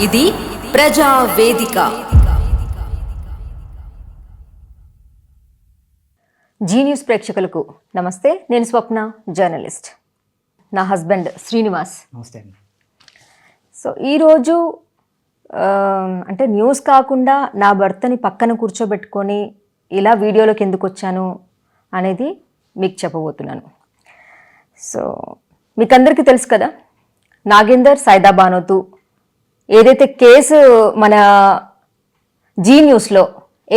ఇది ప్రజా వేదిక. జీ న్యూస్ ప్రేక్షకులకు నమస్తే. నేను స్వప్న, జర్నలిస్ట్. నా హస్బెండ్ శ్రీనివాస్. నమస్తే. సో ఈరోజు అంటే న్యూస్ కాకుండా నా భర్తని పక్కన కూర్చోబెట్టుకొని ఇలా వీడియోలోకి ఎందుకు వచ్చాను అనేది మీకు చెప్పబోతున్నాను. సో మీకు అందరికీ తెలుసు కదా, నాగేందర్ సైదా బానోతు ఏదైతే కేసు మన జీ న్యూస్లో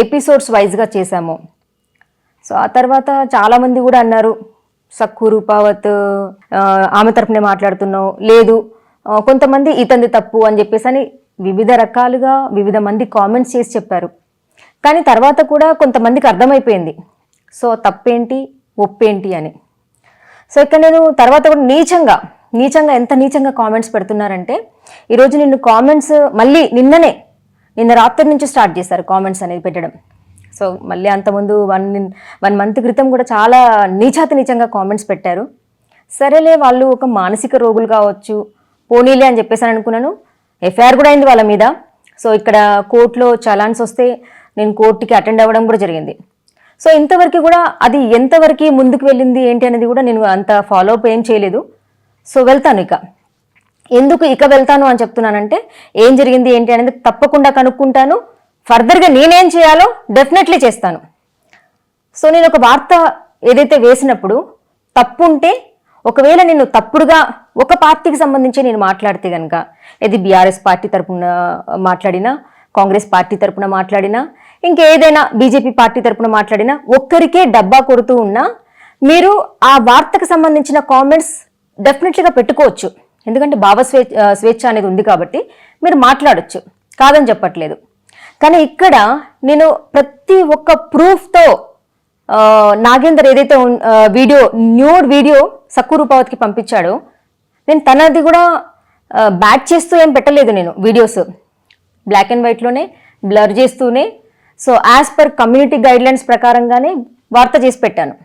ఎపిసోడ్స్ వైజ్గా చేశామో, సో ఆ తర్వాత చాలామంది కూడా అన్నారు, సక్కు రూపావత్ ఆమె తరపునే మాట్లాడుతున్నావు, లేదు కొంతమంది ఇతంది తప్పు అని చెప్పేసి అని వివిధ రకాలుగా వివిధ మంది కామెంట్స్ చేసి చెప్పారు. కానీ తర్వాత కూడా కొంతమందికి అర్థమైపోయింది సో తప్పేంటి ఒప్పేంటి అని. సో ఇక్కడ నేను తర్వాత కూడా నీచంగా ఎంత నీచంగా కామెంట్స్ పెడుతున్నారంటే, ఈరోజు నిన్ను కామెంట్స్ మళ్ళీ నిన్న రాత్రి నుంచి స్టార్ట్ చేశారు కామెంట్స్ అనేది పెట్టడం. సో మళ్ళీ అంతకుముందు వన్ మంత్ క్రితం కూడా చాలా నీచంగా కామెంట్స్ పెట్టారు. సరేలే, వాళ్ళు ఒక మానసిక రోగులు కావచ్చు, పోనీలే అని చెప్పేసి అనుకున్నాను. ఎఫ్ఐఆర్ కూడా అయింది వాళ్ళ మీద. సో ఇక్కడ కోర్టులో చలాన్స్ వస్తే నేను కోర్టుకి అటెండ్ అవ్వడం కూడా జరిగింది. సో ఇంతవరకు కూడా అది ఎంతవరకు ముందుకు వెళ్ళింది ఏంటి అనేది కూడా నేను అంత ఫాలో అప్ ఏం చేయలేదు. సో వెళ్తాను. ఎందుకు వెళ్తాను అని చెప్తున్నానంటే, ఏం జరిగింది ఏంటి అనేది తప్పకుండా కనుక్కుంటాను. ఫర్దర్గా నేనేం చేయాలో డెఫినెట్లీ చేస్తాను. సో నేను ఒక వార్త ఏదైతే వేసినప్పుడు తప్పు ఉంటే, ఒకవేళ నేను తప్పుడుగా ఒక పార్టీకి సంబంధించి నేను మాట్లాడితే కనుక, ఇది బీఆర్ఎస్ పార్టీ తరపున మాట్లాడినా, కాంగ్రెస్ పార్టీ తరపున మాట్లాడినా, ఇంకేదైనా బీజేపీ పార్టీ తరపున మాట్లాడినా, ఒక్కరికే డబ్బా కొడుతూ ఉన్నా మీరు ఆ వార్తకు సంబంధించిన కామెంట్స్ డెఫినెట్లీగా పెట్టుకోవచ్చు. ఎందుకంటే స్వేచ్ఛ అనేది ఉంది కాబట్టి మీరు మాట్లాడచ్చు, కాదని చెప్పట్లేదు. కానీ ఇక్కడ నేను ప్రతి ఒక్క ప్రూఫ్తో నాగేందర్ ఏదైతే న్యూడ్ వీడియో సక్కు రూపావత్కి పంపించాడో, నేను తనది కూడా బ్యాక్ చేస్తూ ఏం పెట్టలేదు. నేను వీడియోస్ బ్లాక్ అండ్ వైట్లోనే బ్లర్ చేస్తూనే, so as per community guidelines ప్రకారంగానే వార్త చేసి పెట్టాను.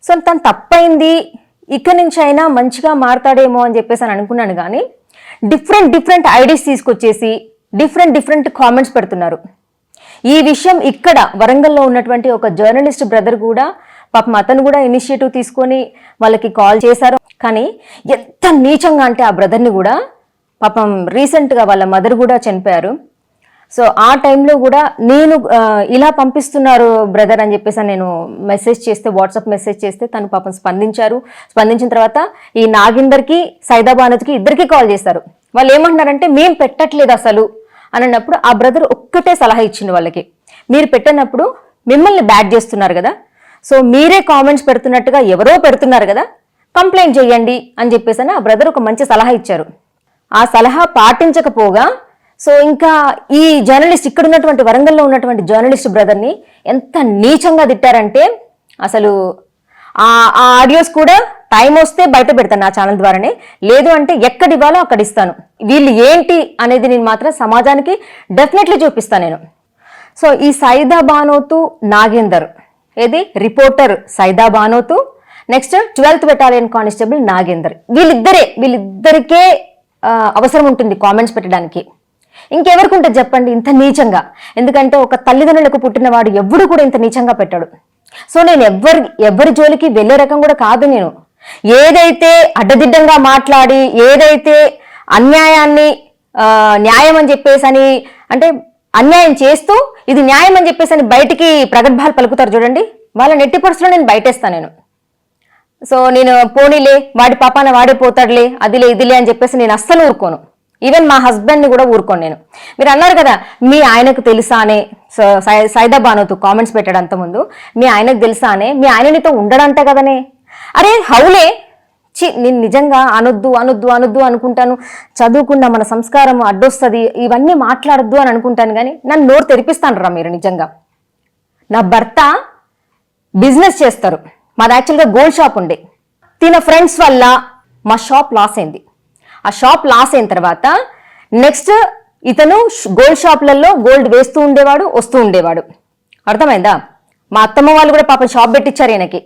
సో తను తప్పైంది, ఇక్కడి నుంచి అయినా మంచిగా మారతాడేమో అని చెప్పేసి అని అనుకున్నాను. కానీ డిఫరెంట్ ఐడియాస్ తీసుకొచ్చేసి డిఫరెంట్ కామెంట్స్ పెడుతున్నారు. ఈ విషయం ఇక్కడ వరంగల్లో ఉన్నటువంటి ఒక జర్నలిస్ట్ బ్రదర్ కూడా పాపం అతను కూడా ఇనిషియేటివ్ తీసుకొని వాళ్ళకి కాల్ చేశారు. కానీ ఎంత నీచంగా అంటే ఆ బ్రదర్ని కూడా పాపం రీసెంట్గా వాళ్ళ మదర్ కూడా చనిపోయారు. సో ఆ టైంలో కూడా నేను ఇలా పంపిస్తున్నారు బ్రదర్ అని చెప్పేసి నేను మెసేజ్ చేస్తే, వాట్సాప్ మెసేజ్ చేస్తే తను పాపం స్పందించిన తర్వాత ఈ నాగేందర్కి సైదా బానోత్కి ఇద్దరికి కాల్ చేశారు. వాళ్ళు ఏమంటున్నారంటే, మేము పెట్టట్లేదు అసలు అని అన్నప్పుడు ఆ బ్రదర్ ఒక్కటే సలహా ఇచ్చింది వాళ్ళకి, మీరు పెట్టినప్పుడు మిమ్మల్ని బ్యాడ్ చేస్తున్నారు కదా, సో మీరే కామెంట్స్ పెడుతున్నట్టుగా ఎవరో పెడుతున్నారు కదా, కంప్లైంట్ చేయండి అని చెప్పేసి అని ఆ బ్రదర్ ఒక మంచి సలహా ఇచ్చారు. ఆ సలహా పాటించకపోగా సో ఇంకా ఈ జర్నలిస్ట్, ఇక్కడ ఉన్నటువంటి వరంగల్లో ఉన్నటువంటి జర్నలిస్ట్ బ్రదర్ని ఎంత నీచంగా తిట్టారంటే, అసలు ఆ ఆడియోస్ కూడా టైం వస్తే బయట పెడతాను నా ఛానల్ ద్వారానే, లేదు అంటే ఎక్కడ ఇవ్వాలో అక్కడ ఇస్తాను. వీళ్ళు ఏంటి అనేది నేను మాత్రం సమాజానికి డెఫినెట్లీ చూపిస్తాను నేను. సో ఈ సైదా బానోతు నాగేందర్, ఏది reporter Saida Banothu, next 12th battalion constable Nagender, వీళ్ళిద్దరికే అవసరం ఉంటుంది కామెంట్స్ పెట్టడానికి. ఇంకెవరికి ఉంటుంది చెప్పండి ఇంత నీచంగా? ఎందుకంటే ఒక తల్లిదండ్రులకు పుట్టినవాడు ఎవ్వడు కూడా ఇంత నీచంగా పెట్టాడు. సో నేను ఎవరి జోలికి వెళ్ళే రకం కూడా కాదు. నేను ఏదైతే అడ్డదిడ్డంగా మాట్లాడి, ఏదైతే అన్యాయాన్ని న్యాయం అని చెప్పేసి అని, అంటే అన్యాయం చేస్తూ ఇది న్యాయం అని చెప్పేసి అని బయటికి ప్రగల్భాలు పలుకుతారు చూడండి, వాళ్ళ నెట్టి పరిస్థితుల్లో నేను బయటేస్తాను నేను. సో నేను పోనీలే, వాడి పాపాన వాడే పోతాడులే, అదిలే ఇదిలే అని చెప్పేసి నేను అస్సలు ఊరుకోను. ఈవెన్ మా హస్బెండ్ని కూడా ఊరుకోను నేను. మీరు అన్నారు కదా, మీ ఆయనకు తెలుసా అనే, సైదా బానోతు కామెంట్స్ పెట్టాడు అంతకుముందు, మీ ఆయనకు తెలుసా అనే, మీ ఆయన నీతో ఉండడంట కదనే. అరే హౌలే, నేను నిజంగా అనొద్దు అనుకుంటాను. చదువుకున్న మన సంస్కారం అడ్డొస్తుంది, ఇవన్నీ మాట్లాడద్దు అని అనుకుంటాను. కానీ నన్ను నోరు తెరిపిస్తాను రా మీరు. నిజంగా నా భర్త బిజినెస్ చేస్తారు, మాది యాక్చువల్గా గోల్డ్ షాప్ ఉండే. తిన ఫ్రెండ్స్ వల్ల మా షాప్ లాస్ అయింది. ఆ షాప్ లాస్ అయిన తర్వాత నెక్స్ట్ ఇతను గోల్డ్ షాప్లలో గోల్డ్ వేస్తూ ఉండేవాడు, వస్తూ ఉండేవాడు. అర్థమైందా? మా అత్తమ్మ వాళ్ళు కూడా పాపం షాప్ పెట్టించారు ఈయనకి.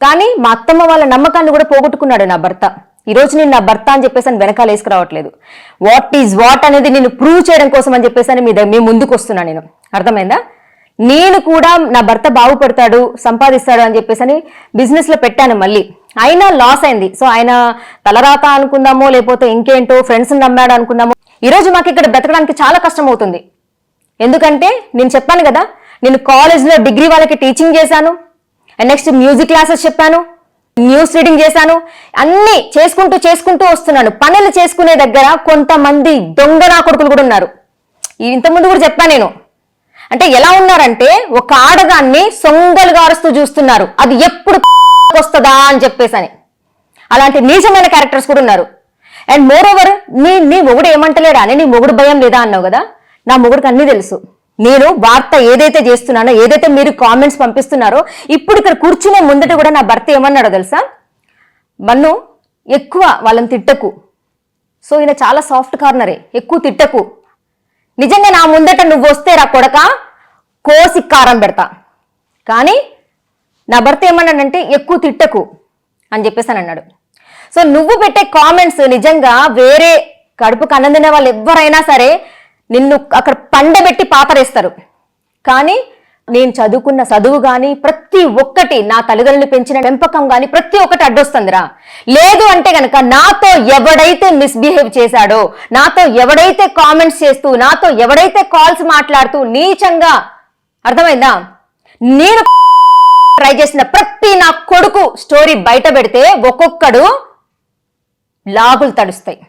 కానీ మా అత్తమ్మ వాళ్ళ నమ్మకాన్ని కూడా పోగొట్టుకున్నాడు నా భర్త. ఈరోజు నేను నా భర్త అని చెప్పేసి అని వెనకాల వేసుకురావట్లేదు. వాట్ ఈజ్ వాట్ అనేది నేను ప్రూవ్ చేయడం కోసం అని చెప్పేసి అని మీ ముందుకు వస్తున్నాను నేను. అర్థమైందా? నేను కూడా నా భర్త బాగుపడతాడు, సంపాదిస్తాడు అని చెప్పేసి అని బిజినెస్ లో పెట్టాను. మళ్ళీ అయినా లాస్ అయింది. సో ఆయన తలరాత అనుకుందామో లేకపోతే ఇంకేంటో ఫ్రెండ్స్ నమ్మాడు అనుకుందామో, ఈరోజు మాకు ఇక్కడ బ్రతకడానికి చాలా కష్టం అవుతుంది. ఎందుకంటే నేను చెప్పాను కదా, నేను కాలేజ్లో డిగ్రీ వాళ్ళకి టీచింగ్ చేశాను, అండ్ నెక్స్ట్ మ్యూజిక్ క్లాసెస్ చెప్పాను, న్యూస్ రీడింగ్ చేశాను, అన్ని చేసుకుంటూ వస్తున్నాను. పనులు చేసుకునే దగ్గర కొంతమంది దొంగ నా కొడుకులు కూడా ఉన్నారు. ఇంతకుముందు కూడా చెప్పాను నేను. అంటే ఎలా ఉన్నారంటే, ఒక ఆడదాన్ని సొంగలు గారుస్తూ చూస్తున్నారు, అది ఎప్పుడు వస్తుందా అని చెప్పేసి. అలాంటి నీచమైన క్యారెక్టర్స్ కూడా ఉన్నారు. అండ్ మోర్ ఓవర్, నీ మొగుడు ఏమంటలేడా అని, నీ మొగుడు భయం లేదా అన్నావు కదా. నా మొగుడికి అన్నీ తెలుసు. నేను వార్త ఏదైతే చేస్తున్నానో, ఏదైతే మీరు కామెంట్స్ పంపిస్తున్నారో, ఇప్పుడు ఇక్కడ కూర్చునే ముందట కూడా నా భర్త ఏమన్నాడో తెలుసా? మన్ను ఎక్కువ వాళ్ళని తిట్టకు. సో ఈయన చాలా సాఫ్ట్ కార్నరే, ఎక్కువ తిట్టకు. నిజంగా నా ముందట నువ్వు వస్తే రా కొడక కోసి కారం పెడతా. కానీ నా భర్త ఏమన్నాడంటే ఎక్కువ తిట్టకు అని చెప్పేసి అని అన్నాడు. సో నువ్వు పెట్టే కామెంట్స్ నిజంగా వేరే కడుపు కన్నందిన వాళ్ళు ఎవరైనా సరే నిన్ను అక్కడ పండబెట్టి పాతరేస్తారు. కానీ నేను చదువుకున్న చదువు కానీ ప్రతి ఒక్కటి, నా తల్లిదండ్రులు పెంచిన పెంపకం కానీ ప్రతి ఒక్కటి అడ్డొస్తుందిరా. లేదు అంటే గనక నాతో ఎవడైతే మిస్బిహేవ్ చేశాడో, నాతో ఎవడైతే కామెంట్స్ చేస్తూ, నాతో ఎవడైతే కాల్స్ మాట్లాడుతూ నీచంగా, అర్థమైందా, నేను ట్రై చేసిన ప్రతి నా కొడుకు స్టోరీ బయట పెడితే ఒక్కొక్కడు లాగులు తడుస్తాయి.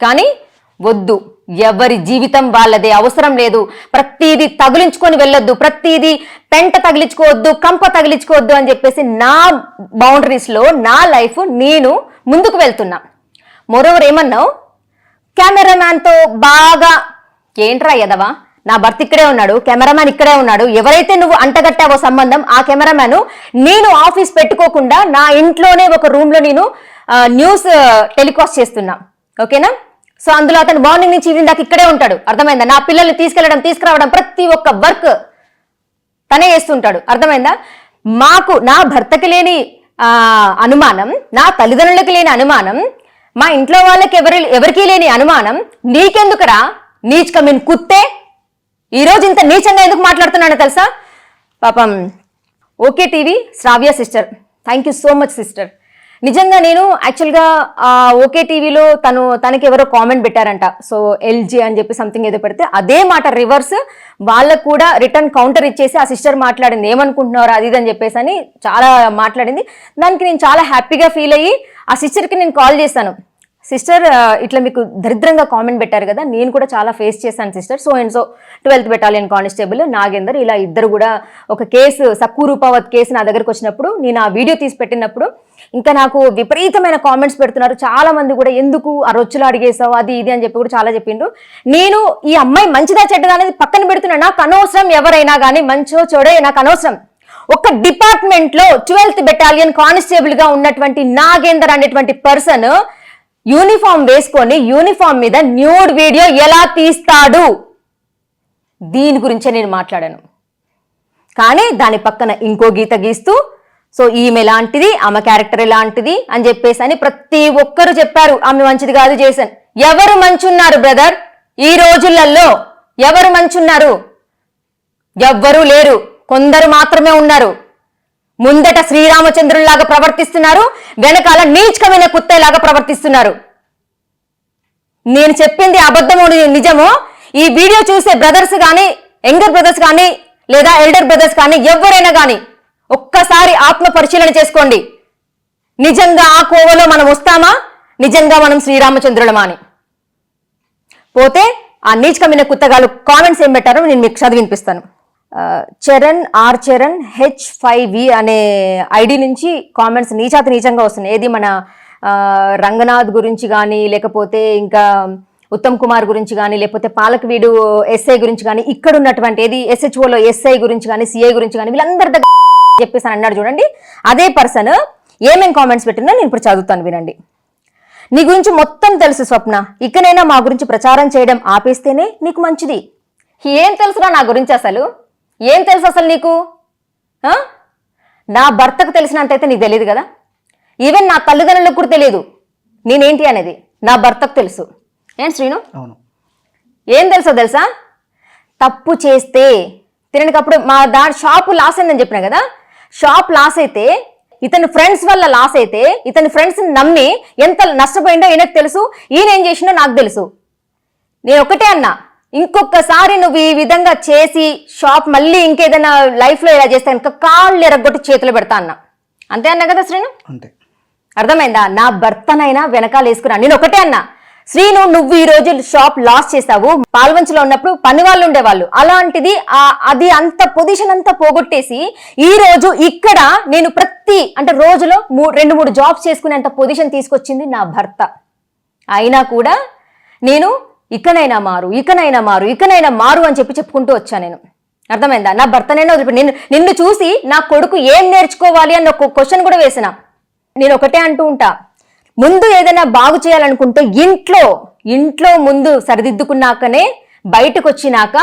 కానీ వద్దు, ఎవరి జీవితం వాళ్ళదే, అవసరం లేదు. ప్రతిదీ తగిలించుకొని వెళ్ళొద్దు, ప్రతిదీ పెంట తగిలించుకోవద్దు, కంప తగిలించుకోవద్దు అని చెప్పేసి నా బౌండరీస్ లో నా లైఫ్ నేను ముందుకు వెళ్తున్నా. మోరోవర్ ఏమన్నావు, కెమెరామ్యాన్ తో బాగా ఏంట్రా ఎదవా, నా భర్త ఇక్కడే ఉన్నాడు, కెమెరామ్యాన్ ఇక్కడే ఉన్నాడు, ఎవరైతే నువ్వు అంటగట్టావో సంబంధం ఆ కెమెరామ్యాన్, నేను ఆఫీస్ పెట్టుకోకుండా నా ఇంట్లోనే ఒక రూమ్ లో నేను న్యూస్ టెలికాస్ట్ చేస్తున్నా. ఓకేనా? సో అందులో అతను మార్నింగ్ నుంచి ఈవినింగ్ దాకా ఇక్కడే ఉంటాడు. అర్థమైందా? నా పిల్లల్ని తీసుకెళ్లడం తీసుకురావడం ప్రతి ఒక్క వర్క్ తనే చేస్తుంటాడు. అర్థమైందా? మాకు నా భర్తకి లేని అనుమానం, నా తల్లిదండ్రులకి లేని అనుమానం, మా ఇంట్లో వాళ్ళకి ఎవరికీ లేని అనుమానం నీకెందుకురా నీచ్ కమీన్ కుత్తే? ఈరోజు ఇంత నీచంగా ఎందుకు మాట్లాడుతున్నానో తెలుసా? పాపం okay TV Shravya sister, thank you so much sister. నిజంగా నేను యాక్చువల్గా ఓకే టీవీలో తనకి ఎవరో కామెంట్ పెట్టారంట. సో ఎల్జీ అని చెప్పి సంథింగ్ ఏదో పెడితే అదే మాట రివర్స్ వాళ్ళకు కూడా రిటర్న్ కౌంటర్ ఇచ్చేసి ఆ సిస్టర్ మాట్లాడింది, ఏమనుకుంటున్నారో అది ఇది అని చెప్పేసి అని చాలా మాట్లాడింది. దానికి నేను చాలా హ్యాపీగా ఫీల్ అయ్యి ఆ సిస్టర్కి నేను కాల్ చేశాను. సిస్టర్ ఇట్లా మీకు దరిద్రంగా కామెంట్ పెట్టారు కదా, నేను కూడా చాలా ఫేస్ చేశాను sister. So and so 12th battalion constable Nagender ఇలా ఇద్దరు కూడా ఒక కేసు సక్కు రూపావత్ కేసు నా దగ్గరకు వచ్చినప్పుడు నేను ఆ వీడియో తీసి పెట్టినప్పుడు ఇంకా నాకు విపరీతమైన కామెంట్స్ పెడుతున్నారు. చాలా మంది కూడా ఎందుకు ఆ రొచ్చులు అడిగేసావు అది ఇది అని చెప్పి కూడా చాలా చెప్పిండ్రు. నేను ఈ అమ్మాయి మంచిదా చెడ్డదా అనేది పక్కన పెడుతున్నా. నాకు అనవసరం, ఎవరైనా కానీ మంచో చెడో నాకు అనవసరం. ఒక డిపార్ట్మెంట్ లో 12th బెటాలియన్ కానిస్టేబుల్ గా ఉన్నటువంటి నాగేందర్ అనేటువంటి పర్సన్ యూనిఫామ్ వేసుకొని యూనిఫామ్ మీద న్యూడ్ వీడియో ఎలా తీస్తాడు, దీని గురించే నేను మాట్లాడాను. కానీ దాని పక్కన ఇంకో గీత గీస్తూ సో ఈమె ఎలాంటిది, ఆమె క్యారెక్టర్ ఎలాంటిది అని చెప్పేసి అని ప్రతి ఒక్కరు చెప్పారు. ఆమె మంచిది కాదు చేశాను. ఎవరు మంచున్నారు బ్రదర్? ఈ రోజులలో ఎవరు మంచున్నారు? ఎవ్వరూ లేరు, కొందరు మాత్రమే ఉన్నారు. ముందట శ్రీరామచంద్రుల్లాగా ప్రవర్తిస్తున్నారు, వెనకాల నీచకమైన కుత్తేలాగా ప్రవర్తిస్తున్నారు. నేను చెప్పింది అబద్ధమో నిజమో ఈ వీడియో చూసే బ్రదర్స్ కానీ, యంగర్ బ్రదర్స్ కానీ లేదా ఎల్డర్ బ్రదర్స్ కానీ ఎవరైనా కానీ ఒక్కసారి ఆత్మ పరిశీలన చేసుకోండి. నిజంగా ఆ కోవలో మనం వస్తామా? నిజంగా మనం శ్రీరామచంద్రులమా అని? పోతే ఆ నీచకమైన కుత్తగాలు కామెంట్స్ ఏం పెట్టారో నేను మీకు చదివి వినిపిస్తాను. చరణ్ ఆర్ చరణ్ H5V అనే ఐడి నుంచి కామెంట్స్ నీచంగా వస్తున్నాయి. ఏది మన రంగనాథ్ గురించి కానీ, లేకపోతే ఇంకా ఉత్తమ్ కుమార్ గురించి కానీ, లేకపోతే పాలకవీడు ఎస్ఐ గురించి కానీ, ఇక్కడ ఉన్నటువంటి ఏది SHOలో ఎస్ఐ గురించి కానీ, సిఐ గురించి కానీ, వీళ్ళందరి దగ్గర చెప్పేసి అన్నాడు చూడండి. అదే పర్సన్ ఏమేం కామెంట్స్ పెట్టిందో నేను ఇప్పుడు చదువుతాను, వినండి. నీ గురించి మొత్తం తెలుసు స్వప్న, ఇకనైనా మా గురించి ప్రచారం చేయడం ఆపేస్తేనే నీకు మంచిది. ఏం తెలుసురా నా గురించి? అసలు ఏం తెలుసు అసలు నీకు? నా భర్తకు తెలిసినంతైతే నీకు తెలియదు కదా. ఈవెన్ నా తల్లిదండ్రులకు కూడా తెలియదు. నేనేంటి అనేది నా భర్తకు తెలుసు. ఏం శ్రీను? అవును. ఏం తెలుసా తప్పు చేస్తే తినకప్పుడు మా షాపు లాస్ అయిందని చెప్పినా కదా, షాప్ లాస్ అయితే ఇతని ఫ్రెండ్స్ వల్ల లాస్ అయితే ఇతని ఫ్రెండ్స్ని నమ్మి ఎంత నష్టపోయిందో ఈయనకు తెలుసు, ఈయన ఏం చేసిండో నాకు తెలుసు. నేను ఒకటే అన్నా, ఇంకొకసారి నువ్వు ఈ విధంగా చేసి షాప్ మళ్ళీ ఇంకేదైనా లైఫ్లో ఇలా చేస్తే కనుక కాళ్ళు ఎరగొట్టి చేతులు పెడతా అన్నా. అంతే అన్నా కదా శ్రీను? అంతే. అర్థమైందా? నా భర్తనైనా వెనకాల వేసుకున్నా. నేను ఒకటే అన్నా, శ్రీను నువ్వు ఈ రోజు షాప్ లాస్ చేసావు, పాల్వంచులో ఉన్నప్పుడు పని వాళ్ళు ఉండేవాళ్ళు, అలాంటిది అది అంత పొజిషన్ అంతా పోగొట్టేసి ఈ రోజు ఇక్కడ నేను అంటే రోజులో 2-3 జాబ్స్ చేసుకునేంత పొజిషన్ తీసుకొచ్చింది నా భర్త. అయినా కూడా నేను ఇకనైనా మారు అని చెప్పుకుంటూ వచ్చా. నేను అర్థమైందా? నా భర్తనైనా నిన్ను చూసి నా కొడుకు ఏం నేర్చుకోవాలి అన్న ఒక క్వశ్చన్ కూడా వేసిన. నేను ఒకటే అంటూ ఉంటా, ముందు ఏదైనా బాగు చేయాలనుకుంటే ఇంట్లో ముందు సరిదిద్దుకున్నాకనే బయటకు వచ్చినాక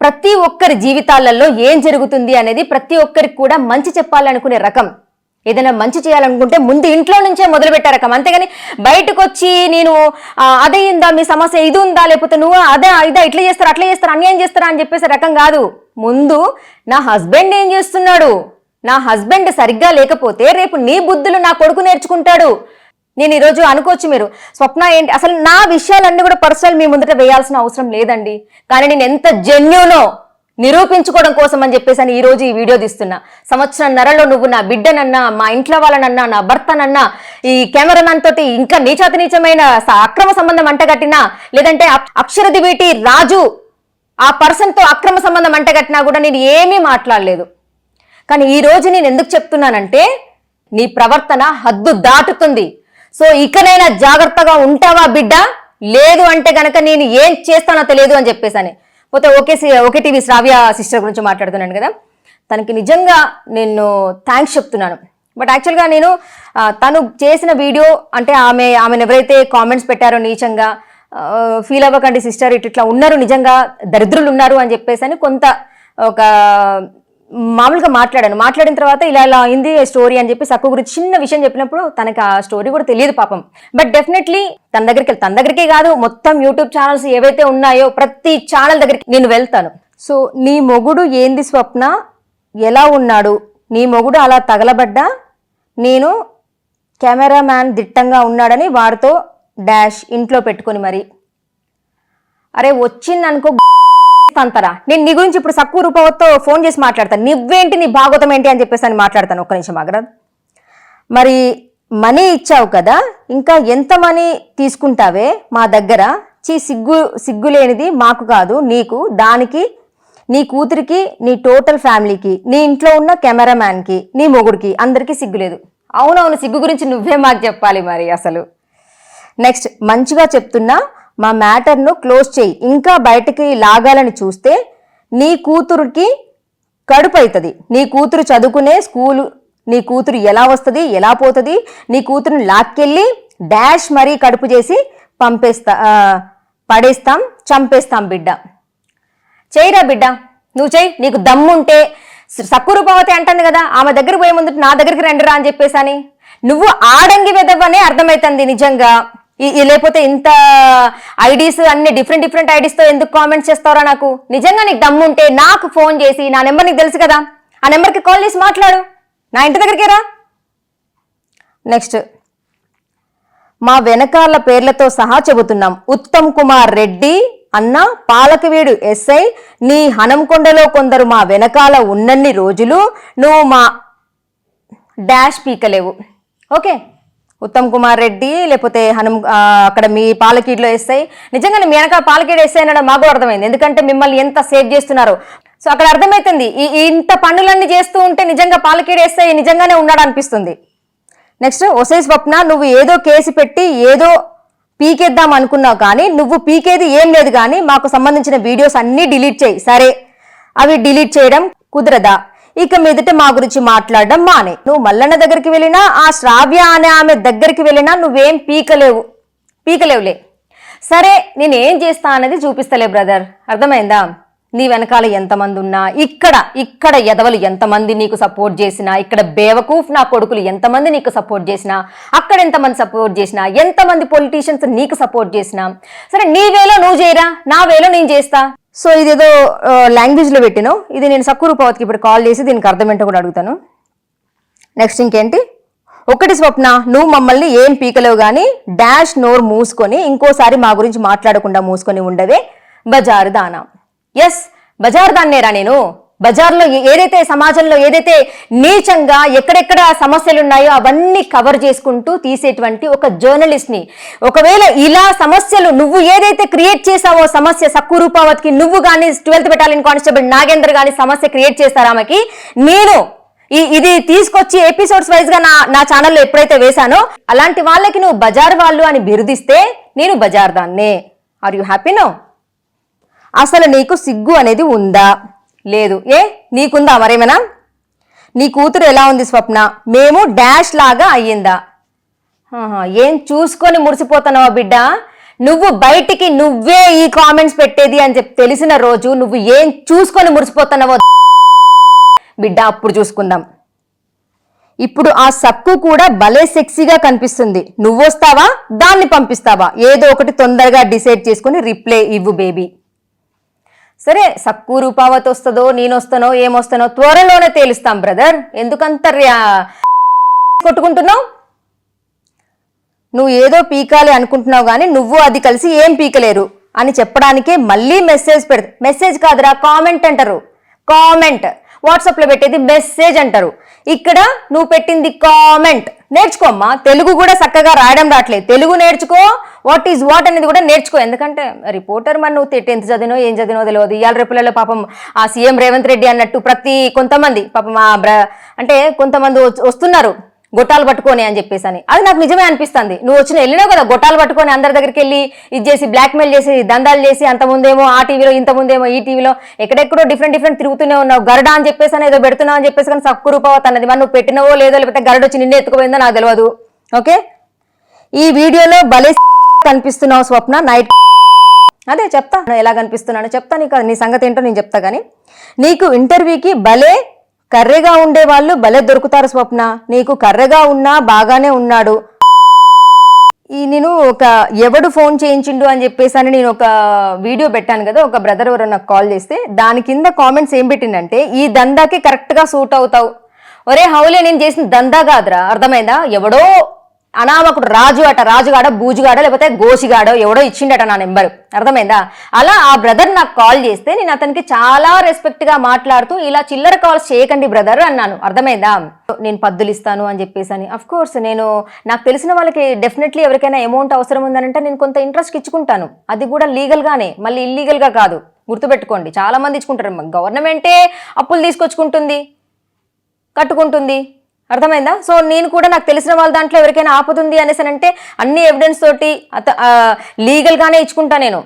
ప్రతి ఒక్కరి జీవితాలలో ఏం జరుగుతుంది అనేది ప్రతి ఒక్కరికి కూడా మంచి చెప్పాలనుకునే రకం. ఏదైనా మంచి చేయాలనుకుంటే ముందు ఇంట్లో నుంచే మొదలు పెట్టే రకం. అంతేగాని బయటకు వచ్చి నేను అదయిందా, మీ సమస్య ఇది ఉందా, లేకపోతే నువ్వు ఇదా ఇట్లా చేస్తారు అట్లా చేస్తారు అన్యాయం చేస్తారా అని చెప్పేసి రకం కాదు. ముందు నా హస్బెండ్ ఏం చేస్తున్నాడు, నా హస్బెండ్ సరిగ్గా లేకపోతే రేపు నీ బుద్ధులు నా కొడుకు నేర్చుకుంటాడు. నేను ఈరోజు అనుకోవచ్చు మీరు స్వప్న ఏంటి అసలు నా విషయాలన్నీ కూడా పర్సనల్ మీ ముందట వేయాల్సిన అవసరం లేదండి, కానీ నేను ఎంత జెన్యూనో నిరూపించుకోవడం కోసం అని చెప్పేసి ఈ రోజు ఈ వీడియో తీస్తున్నా. సంవత్సరంన్నరలో నువ్వు నా బిడ్డనన్నా, మా ఇంట్లో వాళ్ళనన్నా, నా భర్తనన్నా, ఈ కెమెరామెన్ తోటి ఇంకా నీచమైన అక్రమ సంబంధం అంటగట్టినా, లేదంటే అక్షరది వీటి రాజు ఆ పర్సన్ తో అక్రమ సంబంధం అంటగట్టినా కూడా నేను ఏమీ మాట్లాడలేదు. కానీ ఈ రోజు నేను ఎందుకు చెప్తున్నానంటే నీ ప్రవర్తన హద్దు దాటుతుంది. సో ఇకనైనా జాగ్రత్తగా ఉంటావా బిడ్డ, లేదు అంటే గనక నేను ఏం చేస్తానో తెలియదు అని చెప్పేసాను. పోతే ఓకే టీవీ శ్రావ్య సిస్టర్ గురించి మాట్లాడుతున్నాను కదా, తనకి నిజంగా నేను థ్యాంక్స్ చెప్తున్నాను. బట్ యాక్చువల్గా నేను తను చేసిన వీడియో అంటే ఆమెను ఎవరైతే కామెంట్స్ పెట్టారో నీచంగా ఫీల్ అవ్వకండి సిస్టర్, ఇట్లా ఉన్నారు నిజంగా దరిద్రులు ఉన్నారు అని చెప్పేసి అని కొంత ఒక మామూలుగా మాట్లాడిన తర్వాత ఇలా అయింది స్టోరీ అని చెప్పి సక్కు గురించి చిన్న విషయం చెప్పినప్పుడు తనకి ఆ స్టోరీ కూడా తెలియదు పాపం. బట్ డెఫినెట్లీ తన దగ్గరికే కాదు మొత్తం యూట్యూబ్ ఛానల్స్ ఏవైతే ఉన్నాయో ప్రతి ఛానల్ దగ్గరికి నేను వెళ్తాను. సో నీ మొగుడు ఏంది స్వప్న, ఎలా ఉన్నాడు, నీ మొగుడు అలా తగలబడ్డా నేను కెమెరామ్యాన్ దిట్టంగా ఉన్నాడని వారితో డాష్ ఇంట్లో పెట్టుకొని మరి అరే వచ్చిందనుకో అంతరా. నేను నీ గురించి ఇప్పుడు సక్కు రూపవతో ఫోన్ చేసి మాట్లాడతాను, నువ్వేంటి నీ భాగవతం ఏంటి అని చెప్పేసి అని మాట్లాడతాను. ఒక్క నిమిషం ఆగరా. మరి మనీ ఇచ్చావు కదా, ఇంకా ఎంత మనీ తీసుకుంటావే మా దగ్గర, సిగ్గు లేనిది మాకు కాదు నీకు, దానికి నీ కూతురికి, నీ టోటల్ ఫ్యామిలీకి, నీ ఇంట్లో ఉన్న కెమెరామ్యాన్కి, నీ మొగుడికి అందరికీ సిగ్గులేదు. అవునవును, సిగ్గు గురించి నువ్వే మాకు చెప్పాలి మరి అసలు. నెక్స్ట్, మంచిగా చెప్తున్నా మా మ్యాటర్ను క్లోజ్ చేయి, ఇంకా బయటకి లాగాలని చూస్తే నీ కూతురికి కడుపు అవుతుంది. నీ కూతురు చదువుకునే స్కూలు, నీ కూతురు ఎలా వస్తుంది ఎలా పోతుంది, నీ కూతురుని లాక్కెళ్ళి డాష్ మరీ కడుపు చేసి పడేస్తాం, చంపేస్తాం బిడ్డ. చెయ్యిరా బిడ్డ, నువ్వు చెయ్యి, నీకు దమ్ముంటే. సక్కు రూపవతి అంటుంది కదా, ఆమె దగ్గరికి పోయే ముందు నా దగ్గరికి రండిరా అని చెప్పేసని. నువ్వు ఆడంగి వెదవనే అర్థమవుతుంది నిజంగా. లేకపోతే ఇంత ఐడీస్ అన్ని డిఫరెంట్ ఐడీస్తో ఎందుకు కామెంట్స్ చేస్తారా నాకు? నిజంగా నీకు దమ్ముంటే నాకు ఫోన్ చేసి, నా నెంబర్ నీకు తెలుసు కదా, ఆ నెంబర్కి కాల్ చేసి మాట్లాడు, నా ఇంటి దగ్గరికి రా. నెక్స్ట్, మా వెనకాల పేర్లతో సహా చెబుతున్నాం. ఉత్తమ్ కుమార్ రెడ్డి అన్న, పాలకవీడు ఎస్ఐ, నీ హనంకొండలో కొందరు మా వెనకాల ఉన్నన్ని రోజులు నువ్వు మా డాష్ పీకలేవు. ఓకే, ఉత్తమ్ కుమార్ రెడ్డి లేకపోతే అక్కడ మీ పాలకీడులో ఎస్ఐ, నిజంగానే మీ వెనకాల పాలకీడు ఎస్ఐ అనడం మాకు అర్థమైంది, ఎందుకంటే మిమ్మల్ని ఎంత సేవ్ చేస్తున్నారో. సో అక్కడ అర్థమవుతుంది ఇంత పనులన్నీ చేస్తూ ఉంటే నిజంగా పాలకీడు ఎస్ఐ నిజంగానే ఉన్నాడు అనిపిస్తుంది. నెక్స్ట్, ఒసై స్వప్న, నువ్వు ఏదో కేసు పెట్టి ఏదో పీకేద్దాం అనుకున్నావు, కానీ నువ్వు పీకేది ఏం లేదు, కానీ మాకు సంబంధించిన వీడియోస్ అన్నీ డిలీట్ చేయి. సరే, అవి డిలీట్ చేయడం కుదరదా? ఇక మీదట మా గురించి మాట్లాడడం మానే. నువ్వు మల్లన్న దగ్గరికి వెళ్ళినా, ఆ శ్రావ్య అనే ఆమె దగ్గరికి వెళ్ళినా నువ్వేం పీకలేవులే. సరే, నేనేం చేస్తా అన్నది చూపిస్తలే బ్రదర్, అర్థమైందా? నీ వెనకాల ఎంతమంది ఉన్నా, ఇక్కడ ఎదవలు ఎంతమంది నీకు సపోర్ట్ చేసినా, ఇక్కడ బేవకూఫ్ నా కొడుకులు ఎంతమంది నీకు సపోర్ట్ చేసినా, అక్కడ ఎంతమంది సపోర్ట్ చేసినా, ఎంతమంది పొలిటీషియన్స్ నీకు సపోర్ట్ చేసినా, సరే నీ వేలో నువ్వు చేయరా, నా వేలో నేను చేస్తా. సో ఇదేదో లాంగ్వేజ్లో పెట్టినో, ఇది నేను సక్కూరు పవత్కి ఇప్పుడు కాల్ చేసి దీనికి అర్థం ఏంటో కూడా అడుగుతాను. నెక్స్ట్ ఇంకేంటి, ఒకటి స్వప్న, నువ్వు మమ్మల్ని ఏం పీకలేవు కానీ డాష్ నోరు మూసుకొని ఇంకోసారి మా గురించి మాట్లాడకుండా మూసుకొని ఉండవే బజారు దానా. ఎస్, బజార్ దాన్నేరా నేను. బజార్లో ఏదైతే సమాజంలో ఏదైతే నీచంగా ఎక్కడెక్కడ సమస్యలు ఉన్నాయో అవన్నీ కవర్ చేసుకుంటూ తీసేటువంటి ఒక జర్నలిస్ట్ని. ఒకవేళ ఇలా సమస్యలు నువ్వు ఏదైతే క్రియేట్ చేసావో సమస్య సక్కు రూపావత్కి, నువ్వు కానీ 12th బెటాలియన్ కానిస్టేబుల్ నాగేంద్ర కానీ సమస్య క్రియేట్ చేస్తారా ఆమెకి, నేను ఇది తీసుకొచ్చి ఎపిసోడ్స్ వైజ్ గా నా ఛానల్లో ఎప్పుడైతే వేశానో అలాంటి వాళ్ళకి నువ్వు బజార్ వాళ్ళు అని బిరుదిస్తే నేను బజార్ దాన్నే. Are you happy no? అసలు నీకు సిగ్గు అనేది ఉందా? లేదు. నీకుందా మరేమైనా? నీ కూతురు ఎలా ఉంది స్వప్న? మేము డాష్ లాగా అయ్యిందా? ఏం చూసుకొని మురిసిపోతున్నావా బిడ్డ? నువ్వు బయటికి నువ్వే ఈ కామెంట్స్ పెట్టేది అని చెప్పి తెలిసిన రోజు నువ్వు ఏం చూసుకొని మురిసిపోతున్నావో బిడ్డ, అప్పుడు చూసుకుందాం. ఇప్పుడు ఆ సక్కు కూడా భలే సెక్సీగా కనిపిస్తుంది. నువ్వు వస్తావా, దాన్ని పంపిస్తావా? ఏదో ఒకటి తొందరగా డిసైడ్ చేసుకుని రిప్లై ఇవ్వు బేబీ. సరే, సక్కు రూపావతి వస్తుందో నేను వస్తానో ఏమొస్తానో త్వరలోనే తేలుస్తాం బ్రదర్. ఎందుకంత కొట్టుకుంటున్నావు? నువ్వు ఏదో పీకాలి అనుకుంటున్నావు కానీ నువ్వు అది కలిసి ఏం పీకలేరు అని చెప్పడానికే మళ్ళీ మెసేజ్ కాదురా, కామెంట్ అంటారు. కామెంట్ వాట్సాప్లో పెట్టేది మెసేజ్ అంటారు. ఇక్కడ నువ్వు పెట్టింది కామెంట్. నేర్చుకోమ్మా, తెలుగు కూడా చక్కగా రాయడం రావట్లేదు, తెలుగు నేర్చుకో. వాట్ ఈజ్ వాట్ అనేది కూడా నేర్చుకో. ఎందుకంటే రిపోర్టర్ మరి నువ్వు 10th చదివినో ఏం చదివినో తెలియదు. ఇవాళ రేపులలో పాపం ఆ సీఎం రేవంత్ రెడ్డి అన్నట్టు కొంతమంది పాపం అంటే కొంతమంది వస్తున్నారు గొట్టాలు పట్టుకొని అని చెప్పేసి అని. అది నాకు నిజమే అనిపిస్తుంది. నువ్వు వెళ్ళినావు కదా గొట్టాలు పట్టుకొని అందరి దగ్గరికి వెళ్ళి ఇది చేసి బ్లాక్మెయిల్ చేసి దందాలు చేసి, అంతముందేమో ఆ టీవీలో ఇంతముందేమో ఈ టీవీలో ఎక్కడెక్కడో డిఫరెంట్ తిరుగుతూనే ఉన్నావు. గరుడ అని చెప్పేసి అని ఏదో పెడుతున్నావు అని చెప్పేసి కానీ సక్కు రూపావత్ అన్నది మరి నువ్వు పెట్టినవో లేదో, లేకపోతే గరుడ వచ్చి నిన్నే ఎత్తుకుపోయిందో నాకు తెలియదు. ఓకే, ఈ వీడియోలో భలే కనిపిస్తున్నావు స్వప్న. నైట్ అదే చెప్తా ఎలా కనిపిస్తున్నానో చెప్తా, నీకు నీ సంగతి ఏంటో నేను చెప్తా. కానీ నీకు ఇంటర్వ్యూకి భలే కర్రెగా ఉండే వాళ్ళు భలే దొరుకుతారు స్వప్న. నీకు కర్రెగా ఉన్నా బాగానే ఉన్నాడు. నేను ఎవడు ఫోన్ చేయించిండు అని చెప్పేసి అని నేను ఒక వీడియో పెట్టాను కదా, ఒక బ్రదర్ ఎవరో నాకు కాల్ చేస్తే దాని కింద కామెంట్స్ ఏం పెట్టిందంటే, ఈ దందాకి కరెక్ట్గా సూట్ అవుతావు. ఒరే హౌలే, నేను చేసిన దందా కాదురా, అర్థమైందా? ఎవడో అనామకుడు రాజుగాడో బూజుగాడో లేకపోతే గోసిగాడో ఎవడో ఇచ్చిండట నా నెంబర్, అర్థమైందా? అలా ఆ బ్రదర్ నాకు కాల్ చేస్తే నేను అతనికి చాలా రెస్పెక్ట్ గా మాట్లాడుతూ ఇలా చిల్లర కాల్స్ చేయకండి బ్రదర్ అన్నాను, అర్థమైందా? నేను పద్దులు ఇస్తాను అని చెప్పేసి అని. అఫ్ కోర్స్ నాకు తెలిసిన వాళ్ళకి డెఫినెట్లీ ఎవరికైనా అమౌంట్ అవసరం ఉందనంటే నేను కొంత ఇంట్రెస్ట్ ఇచ్చుకుంటాను. అది కూడా లీగల్ గానే, మళ్ళీ ఇల్లీగల్ గా కాదు, గుర్తుపెట్టుకోండి. చాలా మంది ఇచ్చుకుంటారు. గవర్నమెంటే అప్పులు తీసుకొచ్చుకుంటుంది, కట్టుకుంటుంది, అర్థమైందా? సో నేను కూడా నాకు తెలిసిన వాళ్ళ దాంట్లో ఎవరికైనా ఆపదుంది అనేసి అంటే అన్ని ఎవిడెన్స్ తోటి లీగల్గానే ఇచ్చుకుంటా. నేను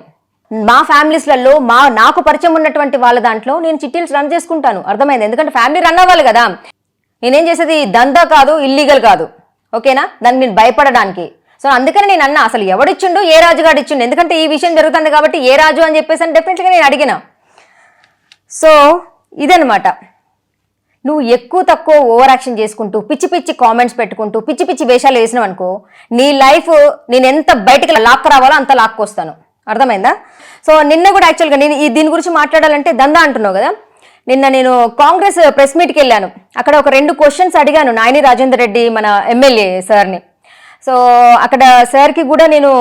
మా ఫ్యామిలీస్లలో నాకు పరిచయం ఉన్నటువంటి వాళ్ళ దాంట్లో నేను చిట్టీలు రన్ చేసుకుంటాను, అర్థమైంది? ఎందుకంటే ఫ్యామిలీ రన్ అవ్వాలి కదా. నేనేం చేసేది దందా కాదు, ఇల్లీగల్ కాదు, ఓకేనా? దాన్ని నేను భయపడడానికి. సో అందుకని నేను అన్నా, అసలు ఎవడిచ్చిండు, ఏ రాజుగాడు ఇచ్చిండు? ఎందుకంటే ఈ విషయం జరుగుతుంది కాబట్టి ఏ రాజు అని చెప్పేసి అని డెఫినెట్గా నేను అడిగిన. సో ఇదనమాట. నువ్వు ఎక్కువ తక్కువ ఓవర్ యాక్షన్ చేసుకుంటూ పిచ్చి పిచ్చి కామెంట్స్ పెట్టుకుంటూ పిచ్చి పిచ్చి వేషాలు వేసినావు అనుకో, నీ లైఫ్ నేను ఎంత బయటకు లాక్కు రావాలో అంత లాక్కొస్తాను, అర్థమైందా? సో నిన్న కూడా యాక్చువల్గా నేను దీని గురించి మాట్లాడాలంటే దందా అంటున్నావు కదా, నిన్న నేను కాంగ్రెస్ ప్రెస్ మీట్కి వెళ్ళాను. అక్కడ ఒక 2 క్వశ్చన్స్ అడిగాను నాయని రాజేందర్ రెడ్డి మన ఎమ్మెల్యే సార్ని. సో అక్కడ సార్కి కూడా నేను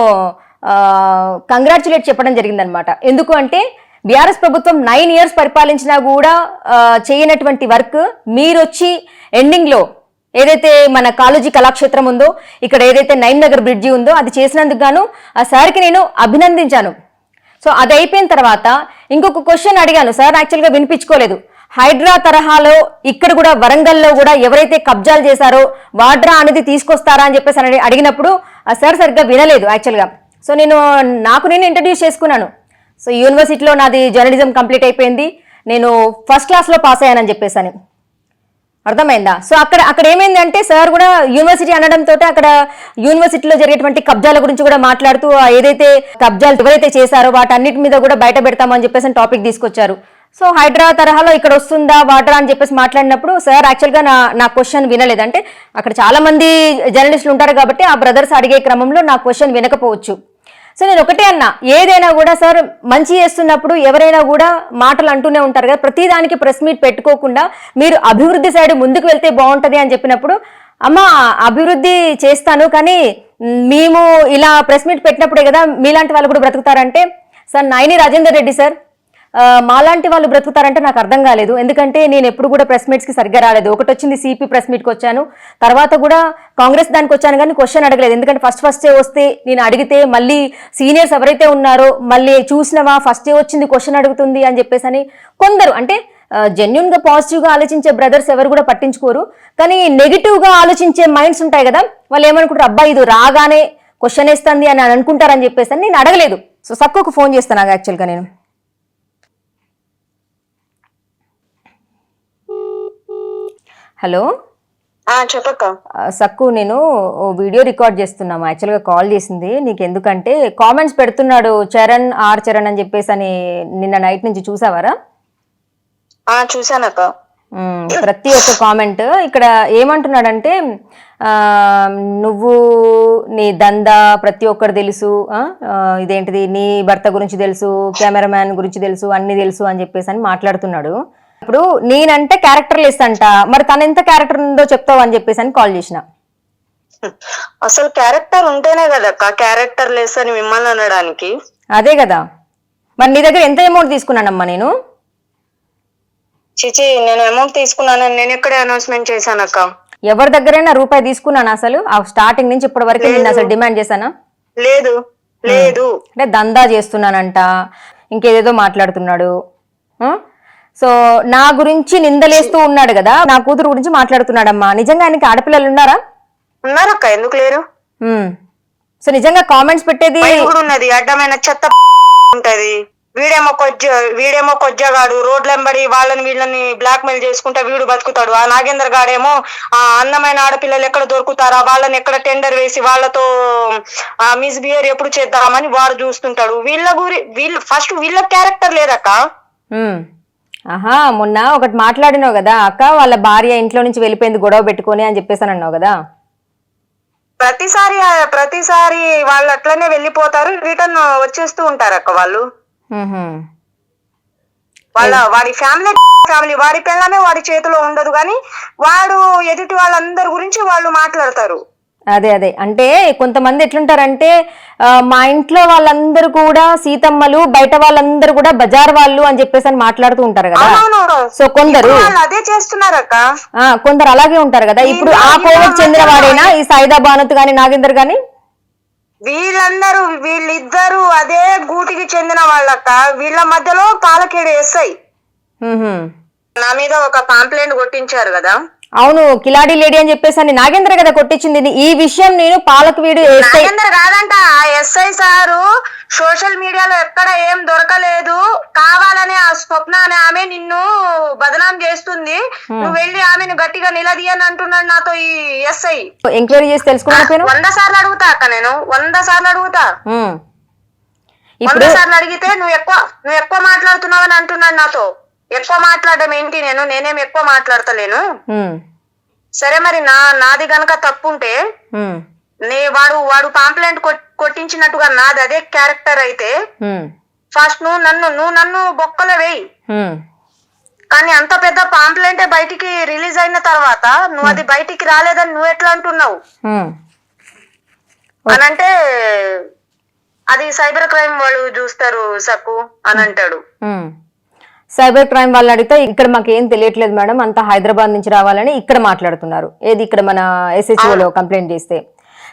కంగ్రాచులేట్ చెప్పడం జరిగిందనమాట. ఎందుకు అంటే బీఆర్ఎస్ ప్రభుత్వం 9 years పరిపాలించినా కూడా చేయనటువంటి వర్క్ మీరు వచ్చి ఎండింగ్లో ఏదైతే మన కాళోజీ కళాక్షేత్రం ఉందో, ఇక్కడ ఏదైతే నగర్ బ్రిడ్జి ఉందో అది చేసినందుకు గాను ఆ సార్కి నేను అభినందించాను. సో అది అయిపోయిన తర్వాత ఇంకొక క్వశ్చన్ అడిగాను. సార్ యాక్చువల్గా వినిపించుకోలేదు. హైడ్రా తరహాలో ఇక్కడ కూడా వరంగల్లో కూడా ఎవరైతే కబ్జాలు చేశారో వాడ్రా అనేది తీసుకొస్తారా అని చెప్పేసి అడిగినప్పుడు ఆ సార్ సరిగ్గా వినలేదు యాక్చువల్గా. సో నేను ఇంట్రడ్యూస్ చేసుకున్నాను. సో యూనివర్సిటీలో నాది జర్నలిజం కంప్లీట్ అయిపోయింది, నేను ఫస్ట్ క్లాస్లో పాస్ అయ్యానని చెప్పేసి, అర్థమైందా? సో అక్కడ ఏమైంది అంటే సార్ కూడా యూనివర్సిటీ అనడంతో అక్కడ యూనివర్సిటీలో జరిగేటువంటి కబ్జాల గురించి కూడా మాట్లాడుతూ ఏదైతే కబ్జాలు ఎవరైతే చేశారో వాటన్నిటి మీద కూడా బయట పెడతామని చెప్పేసి టాపిక్ తీసుకొచ్చారు. సో హైడ్రా తరహాలో ఇక్కడ వస్తుందా వాటర్ అని చెప్పేసి మాట్లాడినప్పుడు సార్ యాక్చువల్గా నా క్వశ్చన్ వినలేదు. అంటే అక్కడ చాలా మంది జర్నలిస్టులు ఉంటారు కాబట్టి ఆ బ్రదర్స్ అడిగే క్రమంలో నా క్వశ్చన్ వినకపోవచ్చు. సో నేను ఒకటే అన్నా, ఏదైనా కూడా సార్ మంచి చేస్తున్నప్పుడు ఎవరైనా కూడా మాటలు అంటూనే ఉంటారు కదా, ప్రతిదానికి ప్రెస్ మీట్ పెట్టుకోకుండా మీరు అభివృద్ధి సైడ్ ముందుకు వెళ్తే బాగుంటుంది అని చెప్పినప్పుడు, అమ్మ అభివృద్ధి చేస్తాను కానీ మేము ఇలా ప్రెస్ మీట్ పెట్టినప్పుడే కదా మీలాంటి వాళ్ళు కూడా బ్రతుకుతారంటే, సార్ నాయని రాజేందర్ రెడ్డి సార్ మాలాంటి వాళ్ళు బ్రతుకుతారంటే నాకు అర్థం కాలేదు. ఎందుకంటే నేను ఎప్పుడు కూడా ప్రెస్ మీట్స్కి సరిగ్గా రాలేదు. ఒకటి వచ్చింది సిపి ప్రెస్ మీట్కి వచ్చాను, తర్వాత కూడా కాంగ్రెస్ దానికి వచ్చాను కానీ క్వశ్చన్ అడగలేదు. ఎందుకంటే ఫస్టే వస్తే నేను అడిగితే మళ్ళీ సీనియర్స్ ఎవరైతే ఉన్నారో మళ్ళీ చూసినవా ఫస్టే వచ్చింది క్వశ్చన్ అడుగుతుంది అని చెప్పేసి అని కొందరు అంటే జెన్యున్గా పాజిటివ్గా ఆలోచించే బ్రదర్స్ ఎవరు కూడా పట్టించుకోరు. కానీ నెగిటివ్గా ఆలోచించే మైండ్స్ ఉంటాయి కదా, వాళ్ళు ఏమనుకుంటారు, అబ్బాయి ఇది రాగానే క్వశ్చన్ వేస్తుంది అని అనుకుంటారని చెప్పేసి నేను అడగలేదు. సో సక్కుకు ఫోన్ చేస్తాను యాక్చువల్గా నేను. హలో చెప్పక్క. సక్కు, నేను వీడియో రికార్డ్ చేస్తున్నాము. యాక్చువల్గా కాల్ చేసింది నీకు ఎందుకంటే కామెంట్స్ పెడుతున్నాడు చరణ్ చరణ్ అని చెప్పేసి అని, నిన్న నైట్ నుంచి చూసావారా? చూసానక్క. ప్రతి ఒక్క కామెంట్ ఇక్కడ ఏమంటున్నాడంటే నువ్వు నీ దందా ప్రతి ఒక్కరు తెలుసు, ఇదేంటిది నీ భర్త గురించి తెలుసు, కెమెరామ్యాన్ గురించి తెలుసు, అన్ని తెలుసు అని చెప్పేసి అని మాట్లాడుతున్నాడు. ఇప్పుడు నేనంటే క్యారెక్టర్ లెస్ అంట, మరి తన ఎంత క్యారెక్టర్ ఉందో చెప్తావు అని చెప్పేసి అని కాల్ చేసిన. అసలు క్యారెక్టర్ ఉంటేనే కదక్క క్యారెక్టర్ లెస్ అని మిమ్మల్ని అనడానికి. అదే కదా, మరి నీ దగ్గర ఎంత అమౌంట్ తీసుకున్నానమ్మా నేను? చిచి, నేను అమౌంట్ తీసుకున్నానని నేను ఎక్కడే అనౌన్స్మెంట్ చేశానక్క. ఎవరి దగ్గరైనా రూపాయి తీసుకున్నాను అసలు? ఆ స్టార్టింగ్ నుంచి ఇప్పటి వరకు నేను అసలు డిమాండ్ చేశానా? లేదు లేదు. అంటే దందా చేస్తున్నానంట, ఇంకేదేదో మాట్లాడుతున్నాడు. సో నా గురించి నిందలేస్తూ ఉన్నాడు కదా, నా కూతురు గురించి మాట్లాడుతున్నాడమ్మా. నిజంగా ఆయనకి ఆడపిల్లలు ఉన్నారా? ఉన్నారక్క, ఎందుకు లేరు? సో నిజంగా కామెంట్స్ పెట్టేది ఉన్నది, అడ్డమైన చెత్త ఉంటది. వీడేమో కొజ్జగాడు, రోడ్లెంబడి వాళ్ళని వీళ్ళని బ్లాక్ మెయిల్ చేసుకుంటా వీడు బతుకుతాడు. ఆ నాగేంద్ర గాడేమో ఆ అందమైన ఆడపిల్లలు ఎక్కడ దొరుకుతారా, వాళ్ళని ఎక్కడ టెండర్ వేసి వాళ్ళతో మిస్బిహేవ్ ఎప్పుడు చేద్దామని వాడు చూస్తుంటాడు. వీళ్ళు ఫస్ట్ వీళ్ళ క్యారెక్టర్ లేదక్క. ఆహా, మొన్న ఒకటి మాట్లాడినావు కదా అక్క, వాళ్ళ భార్య ఇంట్లో నుంచి వెళ్ళిపోయింది గొడవ పెట్టుకొని అని చెప్పేసి అన్నావు కదా. ప్రతిసారి వాళ్ళు అట్లనే వెళ్ళిపోతారు, రిటర్న్ వచ్చేస్తూ ఉంటారు అక్క వాళ్ళు. వాడి ఫ్యామిలీ వాడి పిల్లమే వాడి చేతిలో ఉండదు, కానీ వాడు ఎదుటి వాళ్ళందరి గురించి వాళ్ళు మాట్లాడతారు. అదే అంటే కొంతమంది ఎట్లుంటారంటే మా ఇంట్లో వాళ్ళందరూ కూడా సీతమ్మలు, బయట వాళ్ళందరూ కూడా బజార్ వాళ్ళు అని చెప్పేసి అని మాట్లాడుతూ ఉంటారు కదా. సో కొందరు అదే చేస్తున్నారు అక్క, కొందరు అలాగే ఉంటారు కదా. ఇప్పుడు ఆ కోవకు చెందిన వాడైనా ఈ సాయిదా భానుత్ గాని నాగేందర్ గాని వీళ్ళిద్దరు అదే గూటికి చెందిన వాళ్ళక్క. వీళ్ళ మధ్యలో పాలకేడు ఎస్ఐ నా మీద ఒక కంప్లైంట్ కొట్టించారు కదా. అవును, కిలాడి లేడీ అని చెప్పేసి అని నాగేంద్ర కదా కొట్టించింది. ఈ విషయం నేను పాలకు వీడు నాగేంద్ర కాదంట, ఎస్ఐ సారు సోషల్ మీడియాలో ఎక్కడ ఏం దొరకలేదు, కావాలని ఆ స్వప్న అనే ఆమె నిన్ను బదనాం చేస్తుంది, నువ్వు వెళ్ళి ఆమెను గట్టిగా నిలదీయని అంటున్నాడు నాతో ఈ ఎస్ఐ. ఎంక్వైరీ చేసి తెలుసుకున్నాను. 100 సార్లు అడుగుతా అక్క, నేను 100 సార్లు అడుగుతా. 100 సార్లు అడిగితే నువ్వు ఎక్కువ మాట్లాడుతున్నావని అంటున్నాడు నాతో. ఎక్కువ మాట్లాడడం ఏంటి, నేనేం ఎక్కువ మాట్లాడతలేను. సరే, మరి నాది గనక తప్పుంటే వాడు పాంప్లెంట్ కొట్టించినట్టుగా నాది అదే క్యారెక్టర్ అయితే ఫస్ట్ నువ్వు నన్ను బొక్కలో వేయి. కానీ అంత పెద్ద పాంప్లెంటే బయటికి రిలీజ్ అయిన తర్వాత నువ్వు అది బయటికి రాలేదని నువ్వు ఎట్లా అంటున్నావు అనంటే అది సైబర్ క్రైమ్ వాళ్ళు చూస్తారు సక్కు అని అంటాడు. సైబర్ క్రైమ్ వాళ్ళు అడిగితే ఇక్కడ మాకు ఏం తెలియట్లేదు మేడం, అంతా హైదరాబాద్ నుంచి రావాలని ఇక్కడ మాట్లాడుతున్నారు. ఏది ఇక్కడ మన SHO కంప్లైంట్ చేస్తే.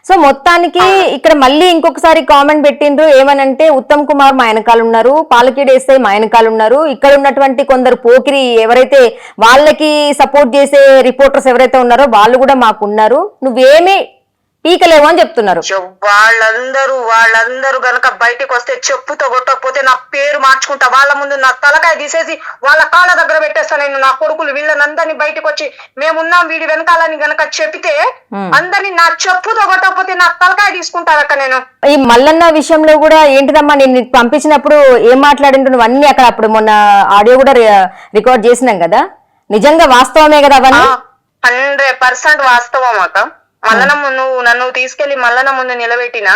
సో మొత్తానికి ఇక్కడ మళ్ళీ ఇంకొకసారి కామెంట్ పెట్టిండ్రు, ఏమనంటే ఉత్తమ్ కుమార్ మా వెనకాల ఉన్నారు, పాలకేడు ఎస్ఐ మా వెనకాల ఉన్నారు, ఇక్కడ ఉన్నటువంటి కొందరు పోకిరి ఎవరైతే వాళ్ళకి సపోర్ట్ చేసే రిపోర్టర్స్ ఎవరైతే ఉన్నారో వాళ్ళు కూడా మాకు ఉన్నారు, నువ్వేమీ పీకలేవు అని చెప్తున్నారు. వాళ్ళందరూ గనక బయటకు వస్తే చెప్పుతో కొట్టకపోతే నా పేరు మార్చుకుంటా, వాళ్ళ ముందు నా తలకాయ తీసేసి వాళ్ళ కాళ్ళ దగ్గర పెట్టేస్తా నేను. నా కొడుకులు వీళ్ళనందరినీ బయటకు వచ్చి మేమున్నాం వీడి వెనకాలని గనక చెప్పితే అందరినీ నా చెప్పుతో కొట్టకపోతే నా తలకాయ తీసుకుంటారక్క నేను. ఈ మల్లన్న విషయంలో కూడా ఏంటిదమ్మా, నేను పంపించినప్పుడు ఏం మాట్లాడిండు నువ్వు అన్ని అక్కడ అప్పుడు మొన్న ఆడియో కూడా రికార్డ్ చేసినాం కదా, నిజంగా వాస్తవమే కదా అవన్నీ? 100% వాస్తవం అక్క. మల్లన ముందు నన్ను తీసుకెళ్లి మల్లన ముందు నిలబెట్టినా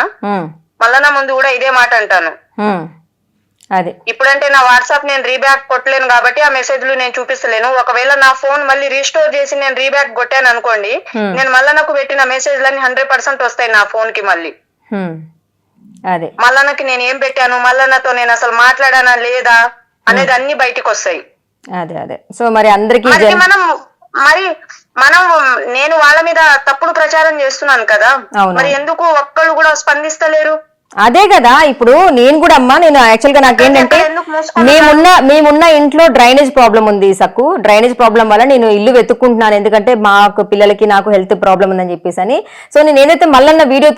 మల్లన ముందు కూడా ఇదే మాట అంటాను. అదే ఇప్పుడంటే నా వాట్సాప్ నేను రీబ్యాక్ కొట్టలేను కాబట్టి ఆ మెసేజ్లు నేను చూపిస్తలేను. ఒకవేళ నా ఫోన్ మళ్ళీ రీస్టోర్ చేసి నేను రీబ్యాక్ కొట్టాను అనుకోండి, నేను మల్లనకు పెట్టిన మెసేజ్లన్నీ 100% వస్తాయి నా ఫోన్ కి. మళ్ళీ అదే మల్లనకి నేను ఏం పెట్టాను, మల్లన్నతో నేను అసలు మాట్లాడానా లేదా అనేది అన్ని బయటికి వస్తాయి. అదే అదే సో మరి అందరికి మనం నేను వాళ్ళ మీద తప్పుడు ప్రచారం చేస్తున్నాను కదా, మరి ఎందుకు ఒక్కళ్ళు కూడా స్పందిస్తలేరు? అదే కదా ఇప్పుడు నేను కూడా అమ్మా, నేను యాక్చువల్ గా నాకేంటంటే మేమున్న ఇంట్లో డ్రైనేజ్ ప్రాబ్లం ఉంది సక్కు. డ్రైనేజ్ ప్రాబ్లం వల్ల నేను ఇల్లు వెతుక్కుంటున్నాను, ఎందుకంటే మాకు పిల్లలకి నాకు హెల్త్ ప్రాబ్లం ఉందని చెప్పేసి అని. సో నేను ఏదైతే మల్లన్న వీడియో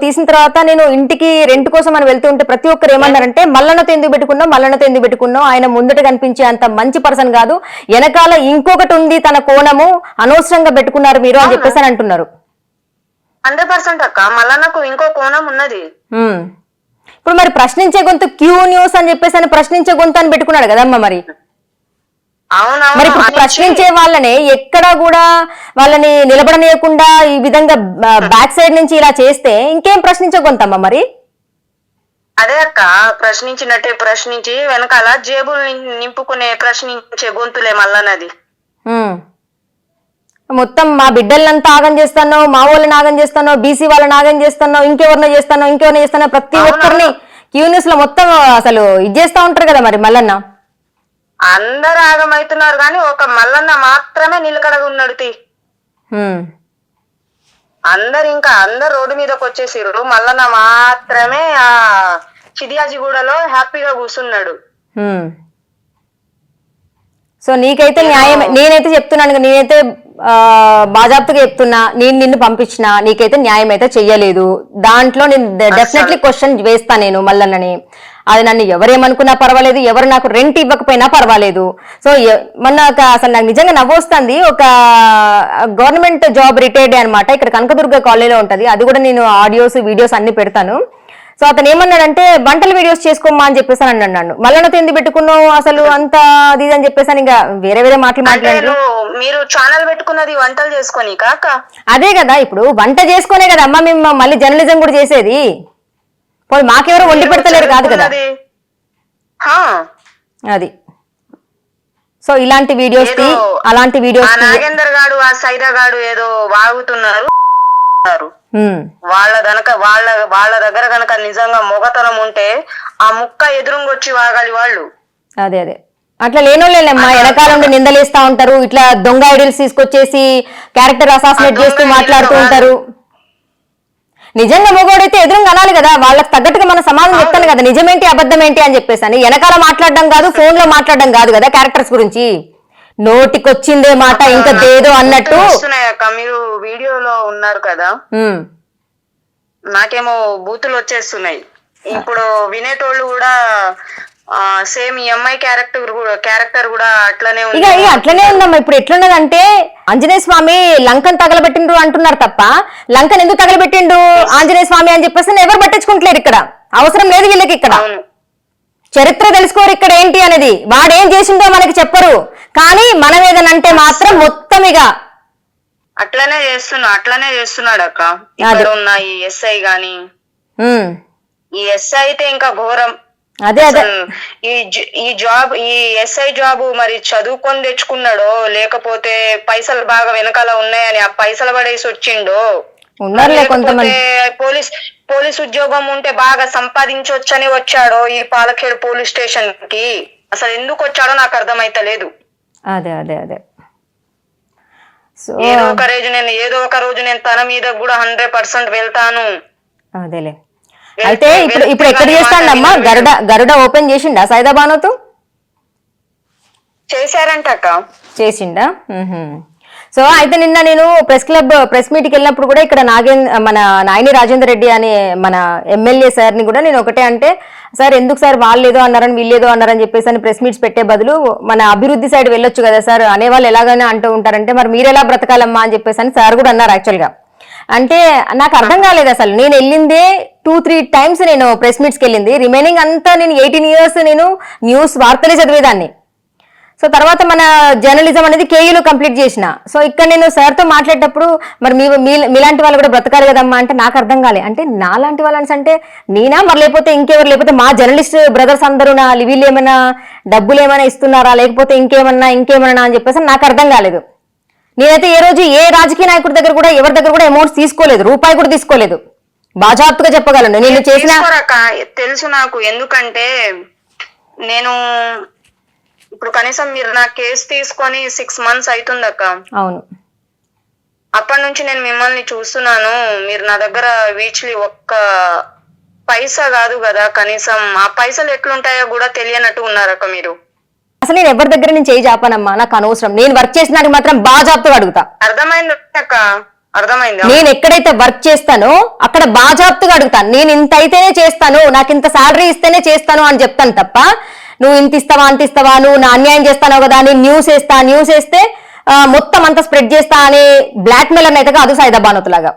తీసిన తర్వాత నేను ఇంటికి రెంట్ కోసం అని వెళ్తూ ఉంటే ప్రతి ఒక్కరు ఏమన్నారంటే మల్లన్నతో ఎందుకు పెట్టుకున్నావు, ఆయన ముందట కనిపించే అంత మంచి పర్సన్ కాదు, వెనకాల ఇంకొకటి ఉంది తన కోణము, అనవసరంగా పెట్టుకున్నారు మీరు అని చెప్పేసి అని అంటున్నారు. 100% అక్క, మల్లన్నకు ఇంకో కోణం ఉన్నది. ఇప్పుడు మరి ప్రశ్నించే గొంతు క్యూ న్యూస్ అని చెప్పేసి అని ప్రశ్నించే గొంతు అని పెట్టుకున్నాడు కదమ్మా. మరి మరి ఇప్పుడు ప్రశ్నించే వాళ్ళని ఎక్కడ కూడా వాళ్ళని నిలబడనీయకుండా ఈ విధంగా బ్యాక్ సైడ్ నుంచి ఇలా చేస్తే ఇంకేం ప్రశ్నించే గొంతమ్మా మరి? అదే అక్క, ప్రశ్నించినట్టే ప్రశ్నించి వెనకాల జేబులు నింపుకునే ప్రశ్నించే గొంతులే మల్లన్నది. మొత్తం మా బిడ్డలంతా ఆగం చేస్తానో, మా వాళ్ళని ఆగం చేస్తానో, బీసీ వాళ్ళని ఆగం చేస్తానో, ఇంకెవరినో చేస్తానో ప్రతి ఒక్కరిని క్యూ న్యూస్ లో మొత్తం అసలు ఇది చేస్తా ఉంటారు కదా. మరి మల్లన్న అందరు ఆగమవుతున్నారు కానీ ఒక మల్లన్న మాత్రమే నిలకడగా ఉన్నాడు. అందరు రోడ్డు మీదకి వచ్చేసిరు, మల్లన్న మాత్రమే ఆ చిడియాజిగూడలో హ్యాపీగా కూర్చున్నాడు. సో నీకైతే న్యాయమే, నేనైతే చెప్తున్నాను, నేనైతే బాజాప్తుగా చెప్తున్నా, నేను నిన్ను పంపించిన నీకైతే న్యాయం అయితే చెయ్యలేదు. దాంట్లో నేను డెఫినెట్లీ క్వశ్చన్ వేస్తా నేను మల్లన్నని. అది నన్ను ఎవరేమనుకున్నా పర్వాలేదు, ఎవరు నాకు రెంట్ ఇవ్వకపోయినా పర్వాలేదు. సో మొన్న అసలు నాకు నిజంగా నవ్వొస్తుంది, ఒక గవర్నమెంట్ జాబ్ రిటైర్డ్ అనమాట, ఇక్కడ కనకదుర్గ కాలనీలో ఉంటది. అది కూడా నేను ఆడియోస్ వీడియోస్ అన్ని పెడతాను. సో అతను ఏమన్నాడంటే వంటల వీడియోస్ చేసుకోమ్మా అని చెప్పేసి అని అన్నాడు. మల్లన్నతో ఎందుకు పెట్టుకున్నావు అసలు అంత అది అని చెప్పేసి అని ఇంకా వేరే మాట్లాడారు. మీరు ఛానల్ పెట్టుకున్నది వంటలు చేసుకొని కాక? అదే కదా, ఇప్పుడు వంట చేసుకునే కదా అమ్మ మేము మళ్ళీ జర్నలిజం కూడా చేసేది. పోయి మాకెవరో వండి పెడతలేరు కాదు కదా అది. సో ఇలాంటి వీడియోస్ అలాంటి వీడియోస్ నాగేందర్ గాడు ఆ సైరా గాడు ఏదో వాగుతున్నారు. వాళ్ళ దగ్గర గనక నిజంగా మొగతనం ఉంటే ఆ ముక్క ఎదురుంగొచ్చి వాగాలి వాళ్ళు. అదే అదే అట్లా లేనోళ్ళేమ్మా, వెనకాల ఉండి నిందలేస్తా ఉంటారు, ఇట్లా దొంగ ఐడియల్స్ తీసుకొచ్చేసి క్యారెక్టర్ అసాసినేట్ చేస్తూ మాట్లాడుతూ ఉంటారు. నిజంగా మొగోడైతే ఎదురుగా అనాలి కదా, వాళ్ళకి తగ్గట్టుగా మన సమాజం చెప్తాను కదా నిజమేంటి అబద్ధం ఏంటి అని చెప్పేసి అని. వెనకాల మాట్లాడడం కాదు, ఫోన్ లో మాట్లాడడం కాదు కదా క్యారెక్టర్స్ గురించి. నోటికొచ్చిందే మాట ఇంకా దేదో అన్నట్టు. మీరు వీడియోలో ఉన్నారు కదా, నాకేమో బూతులు వచ్చేస్తున్నాయి. ఇప్పుడు వినేటోళ్ళు కూడా సేమ్ ఈ అమ్మాయి క్యారెక్టర్ కూడా అట్లనే ఉంది. ఇక అట్లనే ఉందమ్మా. ఇప్పుడు ఎట్లున్నదంటే ఆంజనేయ స్వామి లంకను తగలబెట్టిండ్రు అంటున్నారు తప్ప లంకను ఎందుకు తగలబెట్టిండు ఆంజనేయ స్వామి అని చెప్పేసి ఎవరు పట్టించుకుంటలేరు. ఇక్కడ అవసరం లేదు వీళ్ళకి. ఇక్కడ చరిత్ర తెలుసుకోరు ఇక్కడ ఏంటి అనేది. వాడేం చేసిండో మనకి చెప్పరు, కానీ మనం ఏదనంటే మాత్రం మొత్తం ఇక అట్లనే చేస్తున్నాడు అక్క. ఇక్కడ ఉన్న ఈ ఎస్ఐ గాని, ఈ ఎస్ఐ అయితే ఇంకా ఘోరం. అదే అదే ఈ ఎస్ఐ జాబు మరి చదువుకొని తెచ్చుకున్నాడో లేకపోతే పైసలు బాగా వెనకాల ఉన్నాయని ఆ పైసలు పడేసి వచ్చిండో, పోలీస్ ఉద్యోగం ఉంటే బాగా సంపాదించొచ్చని వచ్చాడో ఈ పాలకేడు పోలీస్ స్టేషన్ కి. అసలు ఎందుకు వచ్చాడో నాకు అర్థమైతలేదు. అదే అదే అదే ఏదో ఒక రోజు నేను తన మీద కూడా 100% వెళ్తాను. అదేలే. అయితే ఇప్పుడు ఎక్కడ చేస్తాడమ్మా? గరుడ ఓపెన్ చేసిండా సైదాబానుతో? చేశారంట అక్క. చేసిండా? సో అయితే నిన్న నేను ప్రెస్ మీట్కి వెళ్ళినప్పుడు కూడా ఇక్కడ మన నాయని రాజేందర్ రెడ్డి అనే మన ఎమ్మెల్యే సార్ని కూడా నేను ఒకటే అంటే, సార్ ఎందుకు సార్ వాళ్ళు ఏదో అన్నారని వీళ్ళు ఏదో అన్నారని చెప్పేసి అని ప్రెస్ మీట్స్ పెట్టే బదులు మన అభివృద్ధి సైడ్ వెళ్ళొచ్చు కదా సార్, అనేవాళ్ళు ఎలాగైనా అంటూ ఉంటారంటే మరి మీరు ఎలా బ్రతకాలమ్మా అని చెప్పేసి అని సార్ కూడా అన్నారు యాక్చువల్గా. అంటే నాకు అర్థం కాలేదు అసలు, నేను వెళ్ళిందే 2-3 టైమ్స్ నేను ప్రెస్ మీట్స్కి వెళ్ళింది, రిమైనింగ్ అంతా నేను 18 years నేను న్యూస్ వార్తలే చదివేదాన్ని. సో తర్వాత మన జర్నలిజం అనేది కేయూలో కంప్లీట్ చేసిన. సో ఇక్కడ నేను సార్తో మాట్లాడేటప్పుడు మరి మీలాంటి వాళ్ళు కూడా బ్రతకాలి కదమ్మా అంటే నాకు అర్థం కాలే. అంటే నాలాంటి వాళ్ళని అంటే నేనా మరి లేకపోతే ఇంకెవరు, లేకపోతే మా జర్నలిస్ట్ బ్రదర్స్ అందరూ వీళ్ళు ఏమైనా డబ్బులు ఏమైనా ఇస్తున్నారా లేకపోతే ఇంకేమన్నా అని చెప్పేసి నాకు అర్థం కాలేదు. నేనైతే ఏ రోజు ఏ రాజకీయ నాయకుడి దగ్గర కూడా ఎవరి దగ్గర కూడా అమౌంట్స్ తీసుకోలేదు, రూపాయి కూడా తీసుకోలేదు, బాజాప్తుగా చెప్పగలను. నేను చేసిన తెలుసు నాకు, ఎందుకంటే నేను ఇప్పుడు కనీసం మీరు నా కేసు తీసుకొని 6 months అవుతుంది అక్క. అవును, అప్పటి నుంచి నేను మిమ్మల్ని చూస్తున్నాను. మీరు నా దగ్గర వీచ్లీ ఒక్క పైసా కాదు కదా, కనీసం ఆ పైసలు ఎట్లుంటాయో కూడా తెలియనట్టు ఉన్నారక్క మీరు. అసలు నేను ఎవరి దగ్గర నేను చేయి చాపానమ్మా, నాకు అనవసరం. నేను వర్క్ చేసినాక మాత్రం బాజాప్తుగా అడుగుతా. అర్థమైంది అక్క, అర్థమైంది. నేను ఎక్కడైతే వర్క్ చేస్తానో అక్కడ బాజాప్తుగా అడుగుతాను. నేను ఇంత అయితేనే చేస్తాను, నాకు ఇంత శాలరీ ఇస్తేనే చేస్తాను అని చెప్తాను తప్ప నువ్వు ఇంత ఇస్తావా అంత ఇస్తావా, నువ్వు నా అన్యాయం చేస్తాను కదా అని న్యూస్ వేస్తే మొత్తం అంతా స్ప్రెడ్ చేస్తా అని బ్లాక్ మెయిల్ అయితే కాదు సైదాబానోతులాగా.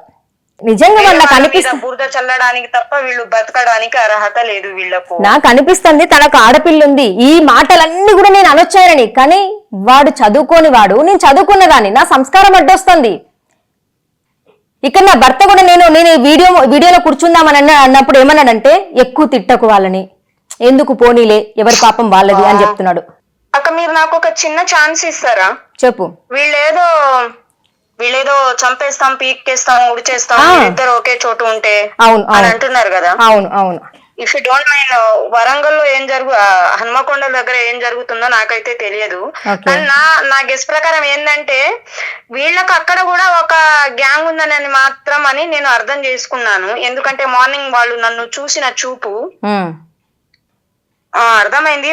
నిజంగా నాకు అనిపిస్తుంది బురద చల్లడానికి తప్ప వీళ్ళు బతకడానికి అర్హత లేదు వీళ్ళకు. నాకు అనిపిస్తుంది తనకు ఆడపిల్ల ఉంది, ఈ మాటలన్నీ కూడా నేను అనొచ్చానని. కానీ వాడు చదువుకోని వాడు, నేను చదువుకున్నదాన్ని, నా సంస్కారం అడ్డొస్తుంది. ఇక్కడ నా భర్త కూడా నేను వీడియోలో కూర్చుందామని అన్నప్పుడు ఏమన్నాడంటే ఎక్కువ తిట్టకు వాళ్ళని, ఎందుకు పోనీలే ఎవరి పాపం వాళ్ళది అని చెప్తున్నాడు. అక్క మీరు నాకు ఒక చిన్న ఛాన్స్ ఇస్తారా? చెప్పు. వీళ్ళేదో చంపేస్తాం, పీక్కేస్తాం, ఉడిచేస్తాం, ఇద్దరు ఒకే చోటు ఉంటే అవును అని అంటున్నారు కదా. అవును అవును. ఇఫ్ యూ డోంట్ మైండ్, వరంగల్లో హన్మకొండ దగ్గర ఏం జరుగుతుందో నాకైతే తెలియదు. కానీ నా గెస్ ప్రకారం ఏంటంటే వీళ్ళకి అక్కడ కూడా ఒక గ్యాంగ్ ఉందని మాత్రం అని నేను అర్థం చేసుకున్నాను. ఎందుకంటే మార్నింగ్ వాళ్ళు నన్ను చూసిన చూపు అర్థమైంది.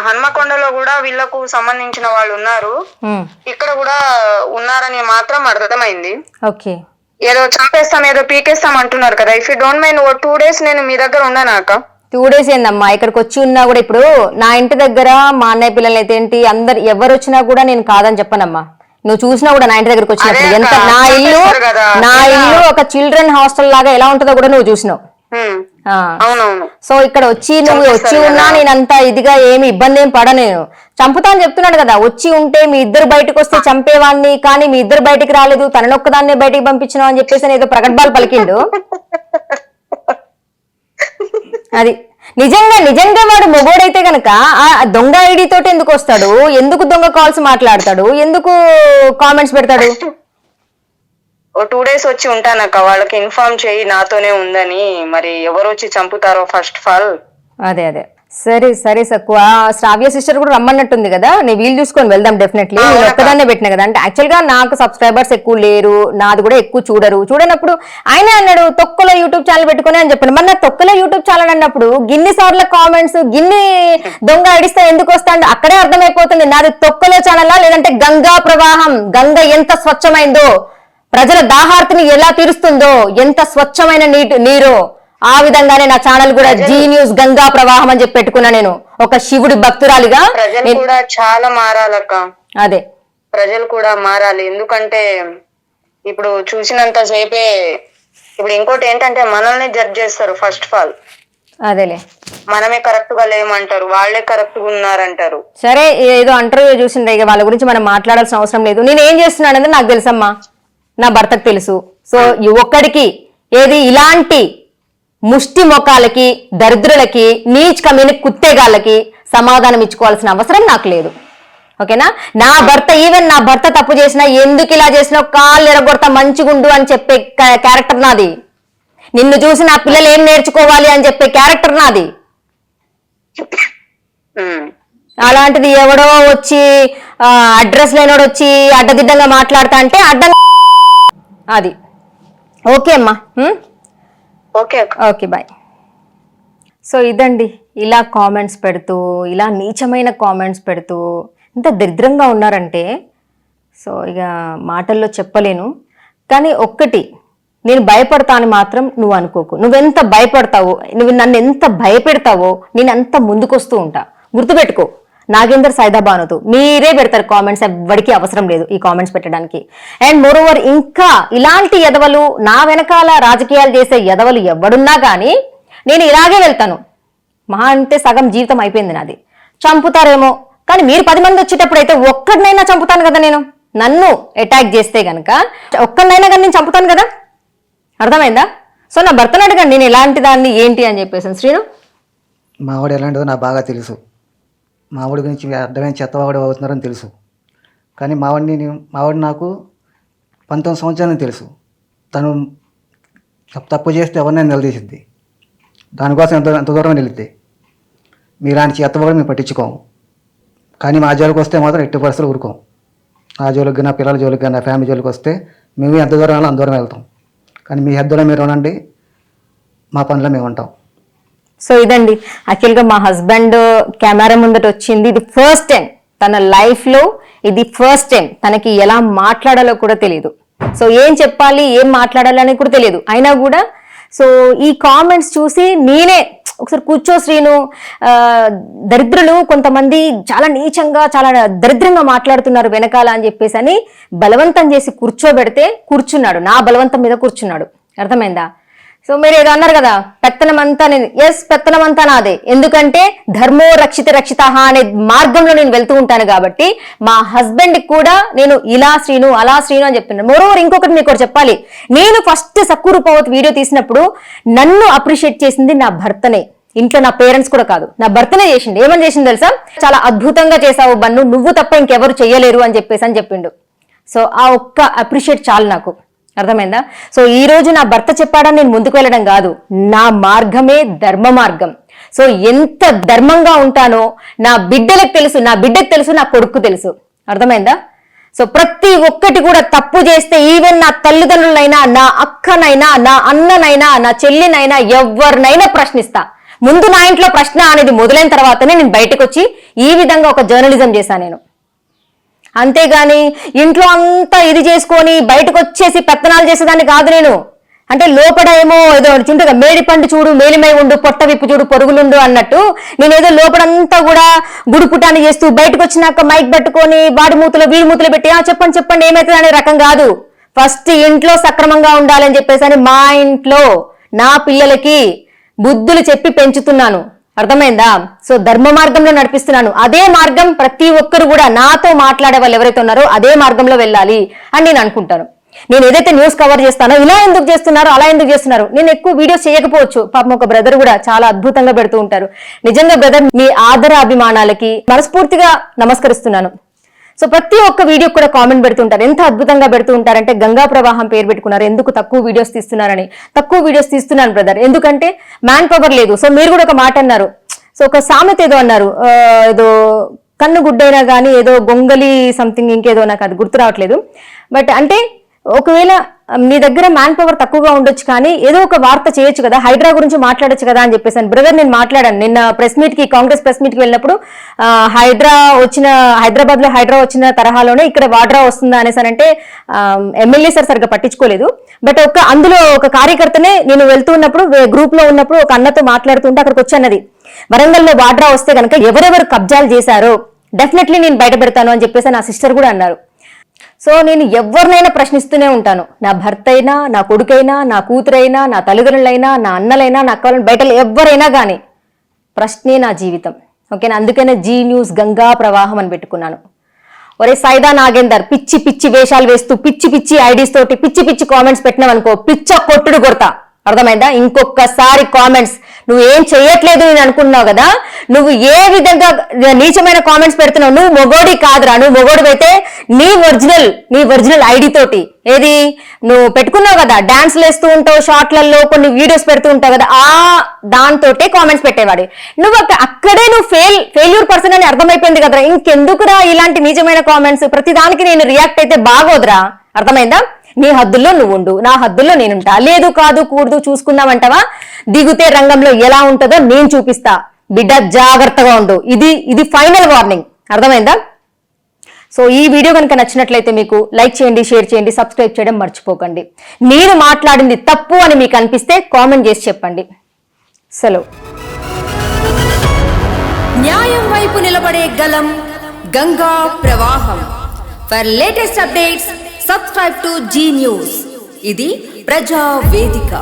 హన్మకొండలో కూడా వీళ్ళకు సంబంధించిన వాళ్ళు ఉన్నారు, ఇక్కడ కూడా ఉన్నారని మాత్రం అర్థమైంది. ఓకే, ఏదో చంపేస్తాం ఏదో పీకేస్తాం అంటున్నారు కదా. If you don't mind 2 days నేను మీ దగ్గర ఉన్నానాక. 2 days ఏందమ్మా, ఇక్కడికి వచ్చి ఉన్నా కూడా ఇప్పుడు నా ఇంటి దగ్గర మా అన్నయ్య పిల్లలు అయితే ఏంటి అందరు ఎవరు వచ్చినా కూడా నేను కాదని చెప్పనమ్మా. నువ్వు చూసినా కూడా నా ఇంటి దగ్గరకు వచ్చినప్పుడు ఎంత నా ఇల్లు ఒక చిల్డ్రన్ హాస్టల్ లాగా ఎలా ఉంటుందో కూడా నువ్వు చూసినావు. సో ఇక్కడ నువ్వు వచ్చి ఉన్నా నేనంత ఇదిగా ఏమి ఇబ్బంది ఏం పడ, నేను చంపుతా అని చెప్తున్నాడు కదా. వచ్చి ఉంటే మీ ఇద్దరు బయటకు వస్తే చంపేవాడిని, కానీ మీ ఇద్దరు బయటికి రాలేదు, తననొక్కదాన్నే బయటికి పంపించినావు అని చెప్పేసి ఏదో ప్రగల్భాలు పలికిండు. అది నిజంగా వాడు మొగోడైతే గనక ఆ దొంగ ఐడి తోటి ఎందుకు వస్తాడు, ఎందుకు దొంగ కాల్స్ మాట్లాడతాడు, ఎందుకు కామెంట్స్ పెడతాడు? 2 days వచ్చి ఉంటానక్క, వాళ్ళకి ఇన్ఫార్మ్ చేయి నాతోనే ఉందని. మరి ఎవరు వచ్చి చంపుతారో ఫస్ట్ ఆఫ్ ఆల్. అదే సరే సక్కువ. శ్రావ్య సిస్టర్ కూడా రమ్మన్నట్టుంది కదా, నేను వీలు చూసుకొని వెళ్దాం డెఫినెట్లీ. నేను ఒక్కదాన్నే పెట్టినా కదా. అంటే యాక్చువల్ గా నాకు సబ్స్క్రైబర్స్ ఎక్కువ లేరు, నాది కూడా ఎక్కువ చూడనప్పుడు ఆయన అన్నాడు తొక్కలో యూట్యూబ్ ఛానల్ పెట్టుకుని అని చెప్పాను. మరి నా తొక్కలో యూట్యూబ్ ఛానల్ అన్నప్పుడు గిన్ని సార్ల కామెంట్స్, గిన్ని దొంగ అడిస్తే ఎందుకు వస్తాడు అక్కడే అర్థమైపోతుంది నాది తొక్కలో ఛానలా లేదంటే గంగా ప్రవాహం, గంగ ఎంత స్వచ్ఛమైందో, ప్రజల దాహార్తిని ఎలా తీరుస్తుందో, ఎంత స్వచ్ఛమైన నీరు, ఆ విధంగానే నా ఛానల్ కూడా జీ న్యూస్ గంగా ప్రవాహం అని చెప్పి పెట్టుకున్నా. నేను ఒక శివుడి భక్తురాలిగా ప్రజలు కూడా చాలా మారాలక్క. అదే ప్రజలు కూడా మారాలి. ఎందుకంటే ఇప్పుడు చూసినంత సేపే ఇప్పుడు ఇంకోటి ఏంటంటే మనల్ని జడ్జ్ చేస్తారు ఫస్ట్ ఆఫ్ ఆల్. అదేలే, మనమే కరెక్ట్ గా లేమంటారు, వాళ్ళే కరెక్ట్ గా ఉన్నారంటారు. సరే ఏదో అంటారు చూసిండే, ఇక వాళ్ళ గురించి మనం మాట్లాడాల్సిన అవసరం లేదు. నేను ఏం చేస్తున్నానని నాకు తెలుసమ్మా, నా భర్తకు తెలుసు. సో ఒక్కడికి ఏది ఇలాంటి ముష్టి మొఖాలకి, దరిద్రులకి, నీచ్ కమ్యూని కుత్తేగాళ్ళకి సమాధానం ఇచ్చుకోవాల్సిన అవసరం నాకు లేదు. ఓకేనా? నా భర్త తప్పు చేసినా ఎందుకు ఇలా చేసినా కాళ్ళు ఎరగొడతా మంచిగుండు అని చెప్పే క్యారెక్టర్ నాది. నిన్ను చూసి నా పిల్లలు ఏం నేర్చుకోవాలి అని చెప్పే క్యారెక్టర్ నాది. అలాంటిది ఎవడో వచ్చి అడ్రస్ లేనోడు వచ్చి అడ్డదిడ్డంగా మాట్లాడతా అంటే అడ్డంగా అది. ఓకే అమ్మా, ఓకే బాయ్. సో ఇదండి, ఇలా కామెంట్స్ పెడుతూ, ఇలా నీచమైన కామెంట్స్ పెడుతూ ఎంత దరిద్రంగా ఉన్నారంటే సో ఇక మాటల్లో చెప్పలేను. కానీ ఒక్కటి, నేను భయపడతాను మాత్రం నువ్వు అనుకోకు. నువ్వెంత భయపడతావో, నువ్వు నన్ను ఎంత భయపెడతావో నేను అంత ముందుకొస్తూ ఉంటా. గుర్తుపెట్టుకో, నాగేందర్ సైదాబానుతో మీరే పెడతారు కామెంట్స్, ఎవరికి అవసరం లేదు ఈ కామెంట్స్ పెట్టడానికి. అండ్ మోరోవర్ ఇంకా ఇలాంటి ఎదవలు, నా వెనకాల రాజకీయాలు చేసే ఎదవలు ఎవడున్నా కానీ నేను ఇలాగే వెళ్తాను. మహా అంటే సగం జీవితం అయిపోయింది నాది. చంపుతారేమో, కానీ మీరు 10 మంది వచ్చేటప్పుడు అయితే ఒక్కడినైనా చంపుతాను కదా. నేను నన్ను అటాక్ చేస్తే గనక ఒక్కడినైనా కానీ నేను చంపుతాను కదా. అర్థమైందా? సో నా భర్తను అడగండి నేను ఎలాంటి దాన్ని ఏంటి అని చెప్పేసి. శ్రీను, మావాడు ఎలాంటిదో నాకు బాగా తెలుసు. మావాడి గురించి అర్థమైన చెత్తవాడు అవుతున్నారని తెలుసు. కానీ మావాడు నాకు 19 సంవత్సరాలని తెలుసు. తను తప్పు చేస్తే ఎవరినైనా నిలదీసిద్ది. దానికోసం ఎంత దూరం వెళితే మీలాంటి చెత్తవాడు మేము పట్టించుకోము. కానీ మా జోలికి వస్తే మాత్రం ఎట్టి పరిస్థితులు ఊరుకోం. నా జోలికి కానీ, నా పిల్లల జోలికి కానీ, నా ఫ్యామిలీ జోలికి వస్తే మేము ఎంత దూరం వెళ్ళాలో అంత దూరం వెళ్తాం. కానీ మీ హద్దులో మీరు ఉండండి, మా పనిలో మేము ఉంటాం. సో ఇదండి యాక్చువల్గా మా హస్బెండ్ కెమెరా ముందట వచ్చింది. ఇది ఫస్ట్ టైం తన లైఫ్లో, ఇది ఫస్ట్ టైం తనకి ఎలా మాట్లాడాలో కూడా తెలియదు. సో ఏం చెప్పాలి, ఏం మాట్లాడాలి అని కూడా తెలియదు. అయినా కూడా సో ఈ కామెంట్స్ చూసి నేనే ఒకసారి కూర్చో శ్రీను, దరిద్రులు కొంతమంది చాలా నీచంగా, చాలా దరిద్రంగా మాట్లాడుతున్నారు వెనకాల అని చెప్పేసి అని బలవంతం చేసి కూర్చోబెడితే కూర్చున్నాడు. నా బలవంతం మీద కూర్చున్నాడు. అర్థమైందా? సో మీరు ఏదో అన్నారు కదా, పెత్తనమంతా నేను, ఎస్ పెత్తనమంతా నాదే. ఎందుకంటే ధర్మో రక్షిత రక్షిత అనే మార్గంలో నేను వెళ్తూ ఉంటాను కాబట్టి మా హస్బెండ్ కూడా నేను ఇలా శ్రీను అలా శ్రీను అని చెప్తున్నాను. మోరోవర్ ఇంకొకటి మీకు చెప్పాలి, నేను ఫస్ట్ సక్కూరు పవత్ వీడియో తీసినప్పుడు నన్ను అప్రిషియేట్ చేసింది నా భర్తనే. ఇంట్లో నా పేరెంట్స్ కూడా కాదు, నా భర్తనే చేసిండు. ఏమని చేసింది తెలుసా? చాలా అద్భుతంగా చేసావు బన్ను, నువ్వు తప్ప ఇంకెవరు చెయ్యలేరు అని చెప్పేసి అని చెప్పిండు. సో ఆ ఒక్క అప్రిషియేట్ చాలు నాకు. అర్థమైందా? సో ఈ రోజు నా భర్త చెప్పాడని నేను ముందుకు వెళ్ళడం కాదు, నా మార్గమే ధర్మ మార్గం. సో ఎంత ధర్మంగా ఉంటానో నా బిడ్డలకు తెలుసు, నా బిడ్డకు తెలుసు, నా కొడుకు తెలుసు. అర్థమైందా? సో ప్రతి ఒక్కటి కూడా తప్పు చేస్తే ఈవెన్ నా తల్లిదండ్రులైనా, నా అక్కనైనా, నా అన్ననైనా, నా చెల్లినైనా, ఎవరినైనా ప్రశ్నిస్తా. ముందు నా ఇంట్లో ప్రశ్న అనేది మొదలైన తర్వాతనే నేను బయటకు వచ్చి ఈ విధంగా ఒక జర్నలిజం చేశాను నేను. అంతేగాని ఇంట్లో అంతా ఇది చేసుకొని బయటకు వచ్చేసి పెత్తనాలు చేసేదాన్ని కాదు నేను. అంటే లోపల ఏమో ఏదో చుంటగా మేడి పండు చూడు మేలిమై ఉండు, పొట్ట విప్పు చూడు పొరుగులుండు అన్నట్టు నేనేదో లోపలంతా కూడా గుడుపుటాన్ని చేస్తూ బయటకు వచ్చినాక మైక్ పట్టుకొని వాడి మూతలో వీడి మూతలో పెట్టి చెప్పండి చెప్పండి ఏమవుతుంది అనే రకం కాదు. ఫస్ట్ ఇంట్లో సక్రమంగా ఉండాలని చెప్పేసి అని మా ఇంట్లో నా పిల్లలకి బుద్ధులు చెప్పి పెంచుతున్నాను. అర్థమైందా? సో ధర్మ మార్గంలో నడిపిస్తున్నాను. అదే మార్గం ప్రతి ఒక్కరు కూడా నాతో మాట్లాడే వాళ్ళు ఎవరైతే ఉన్నారో అదే మార్గంలో వెళ్ళాలి అని నేను అనుకుంటాను. నేను ఏదైతే న్యూస్ కవర్ చేస్తానో ఇలా ఎందుకు చేస్తున్నారు, అలా ఎందుకు చేస్తున్నారు, నేను ఎక్కువ వీడియోస్ చేయకపోవచ్చు. పాపం ఒక బ్రదర్ కూడా చాలా అద్భుతంగా పెడుతూ ఉంటారు. నిజంగా బ్రదర్, మీ ఆదర అభిమానాలకి మనస్ఫూర్తిగా నమస్కరిస్తున్నాను. సో ప్రతి ఒక్క వీడియో కూడా కామెంట్ పెడుతుంటారు. ఎంత అద్భుతంగా పెడుతూ ఉంటారంటే గంగా ప్రవాహం పేరు పెట్టుకున్నారు. ఎందుకు తక్కువ వీడియోస్ తీస్తున్నారని. తక్కువ వీడియోస్ తీస్తున్నాను బ్రదర్, ఎందుకంటే మ్యాన్ పవర్ లేదు. సో మీరు కూడా ఒక మాట అన్నారు. సో ఒక సామెత ఏదో అన్నారు, ఏదో కన్ను గుడ్డైనా కానీ ఏదో గొంగలి సంథింగ్ ఇంకేదో, నాకు అది గుర్తు రావట్లేదు. బట్ అంటే ఒకవేళ నీ దగ్గర మ్యాన్ పవర్ తక్కువగా ఉండొచ్చు కానీ ఏదో ఒక వార్త చేయొచ్చు కదా, హైడ్రా గురించి మాట్లాడొచ్చు కదా అని చెప్పేసాను. బ్రదర్ నేను మాట్లాడాను నిన్న ప్రెస్ మీట్ కి, కాంగ్రెస్ ప్రెస్ మీట్ కి వెళ్ళినప్పుడు హైదరాబాద్ లో హైడ్రా వచ్చిన తరహాలోనే ఇక్కడ వాడ్రా వస్తుందా అనేసానంటే ఎమ్మెల్యే సార్ సరిగ్గా పట్టించుకోలేదు. బట్ అందులో ఒక కార్యకర్తనే నేను వెళ్తూ ఉన్నప్పుడు గ్రూప్ లో ఉన్నప్పుడు ఒక అన్నతో మాట్లాడుతుంటే అక్కడికి వచ్చన్నది, వరంగల్లో వాడ్రా వస్తే కనుక ఎవరెవరు కబ్జాలు చేశారో డెఫినెట్లీ నేను బయట పెడతాను అని చెప్పేసి నా సిస్టర్ కూడా అన్నారు. సో నేను ఎవరినైనా ప్రశ్నిస్తూనే ఉంటాను. నా భర్త అయినా, నా కొడుకైనా, నా కూతురైనా, నా తల్లిదండ్రులైనా, నా అన్నలైనా, నా అక్కలైనా, బయట ఎవరైనా కానీ ప్రశ్నే నా జీవితం. ఓకేనా? అందుకనే జీ న్యూస్ గంగా ప్రవాహం అని పెట్టుకున్నాను. ఒరే సైదా నాగేందర్, పిచ్చి పిచ్చి వేషాలు వేస్తూ పిచ్చి పిచ్చి ఐడీస్ తోటి పిచ్చి పిచ్చి కామెంట్స్ పెట్టినావనుకో పిచ్చ కొట్టుడు కొడతా. అర్థమైందా? ఇంకొకసారి కామెంట్స్ నువ్వు ఏం చెయ్యట్లేదు నేను అనుకున్నావు కదా, నువ్వు ఏ విధంగా నీచమైన కామెంట్స్ పెడుతున్నావు, నువ్వు మొగోడి కాదురా. నువ్వు మొగోడు అయితే నీ ఒరిజినల్ ఐడి తోటి, ఏది నువ్వు పెట్టుకున్నావు కదా, డాన్స్లు వేస్తూ ఉంటావు, షార్ట్లలో కొన్ని వీడియోస్ పెడుతూ ఉంటావు కదా, ఆ దాంతోటే కామెంట్స్ పెట్టేవాడు. నువ్వు అక్కడే నువ్వు ఫెయిల్యూర్ పర్సన్ అని అర్థమైపోయింది కదరా. ఇంకెందుకురా ఇలాంటి నిజమైన కామెంట్స్? ప్రతిదానికి నేను రియాక్ట్ అయితే బాగోదురా. అర్థమైందా? నీ హద్దుల్లో నువ్వు ఉండు, నా హద్దుల్లో నేనుంటా. లేదు కాదు కూడదు చూసుకుందామంటావా, దిగుతే రంగంలో ఎలా ఉంటుందో నేను చూపిస్తా. బిడ్డ జాగ్రత్తగా ఉండు. ఇది ఫైనల్ వార్నింగ్. అర్థమైందా? సో ఈ వీడియో కనుక నచ్చినట్లయితే మీకు లైక్ చేయండి, షేర్ చేయండి, సబ్స్క్రైబ్ చేయడం మర్చిపోకండి. నేను మాట్లాడింది తప్పు అని మీకు అనిపిస్తే కామెంట్ చేసి చెప్పండి. సెలవు. న్యాయం వైపు నిలబడే గలం గంగా ప్రవాహం. For latest updates subscribe to Zee News. ఇది ప్రజా వేదిక.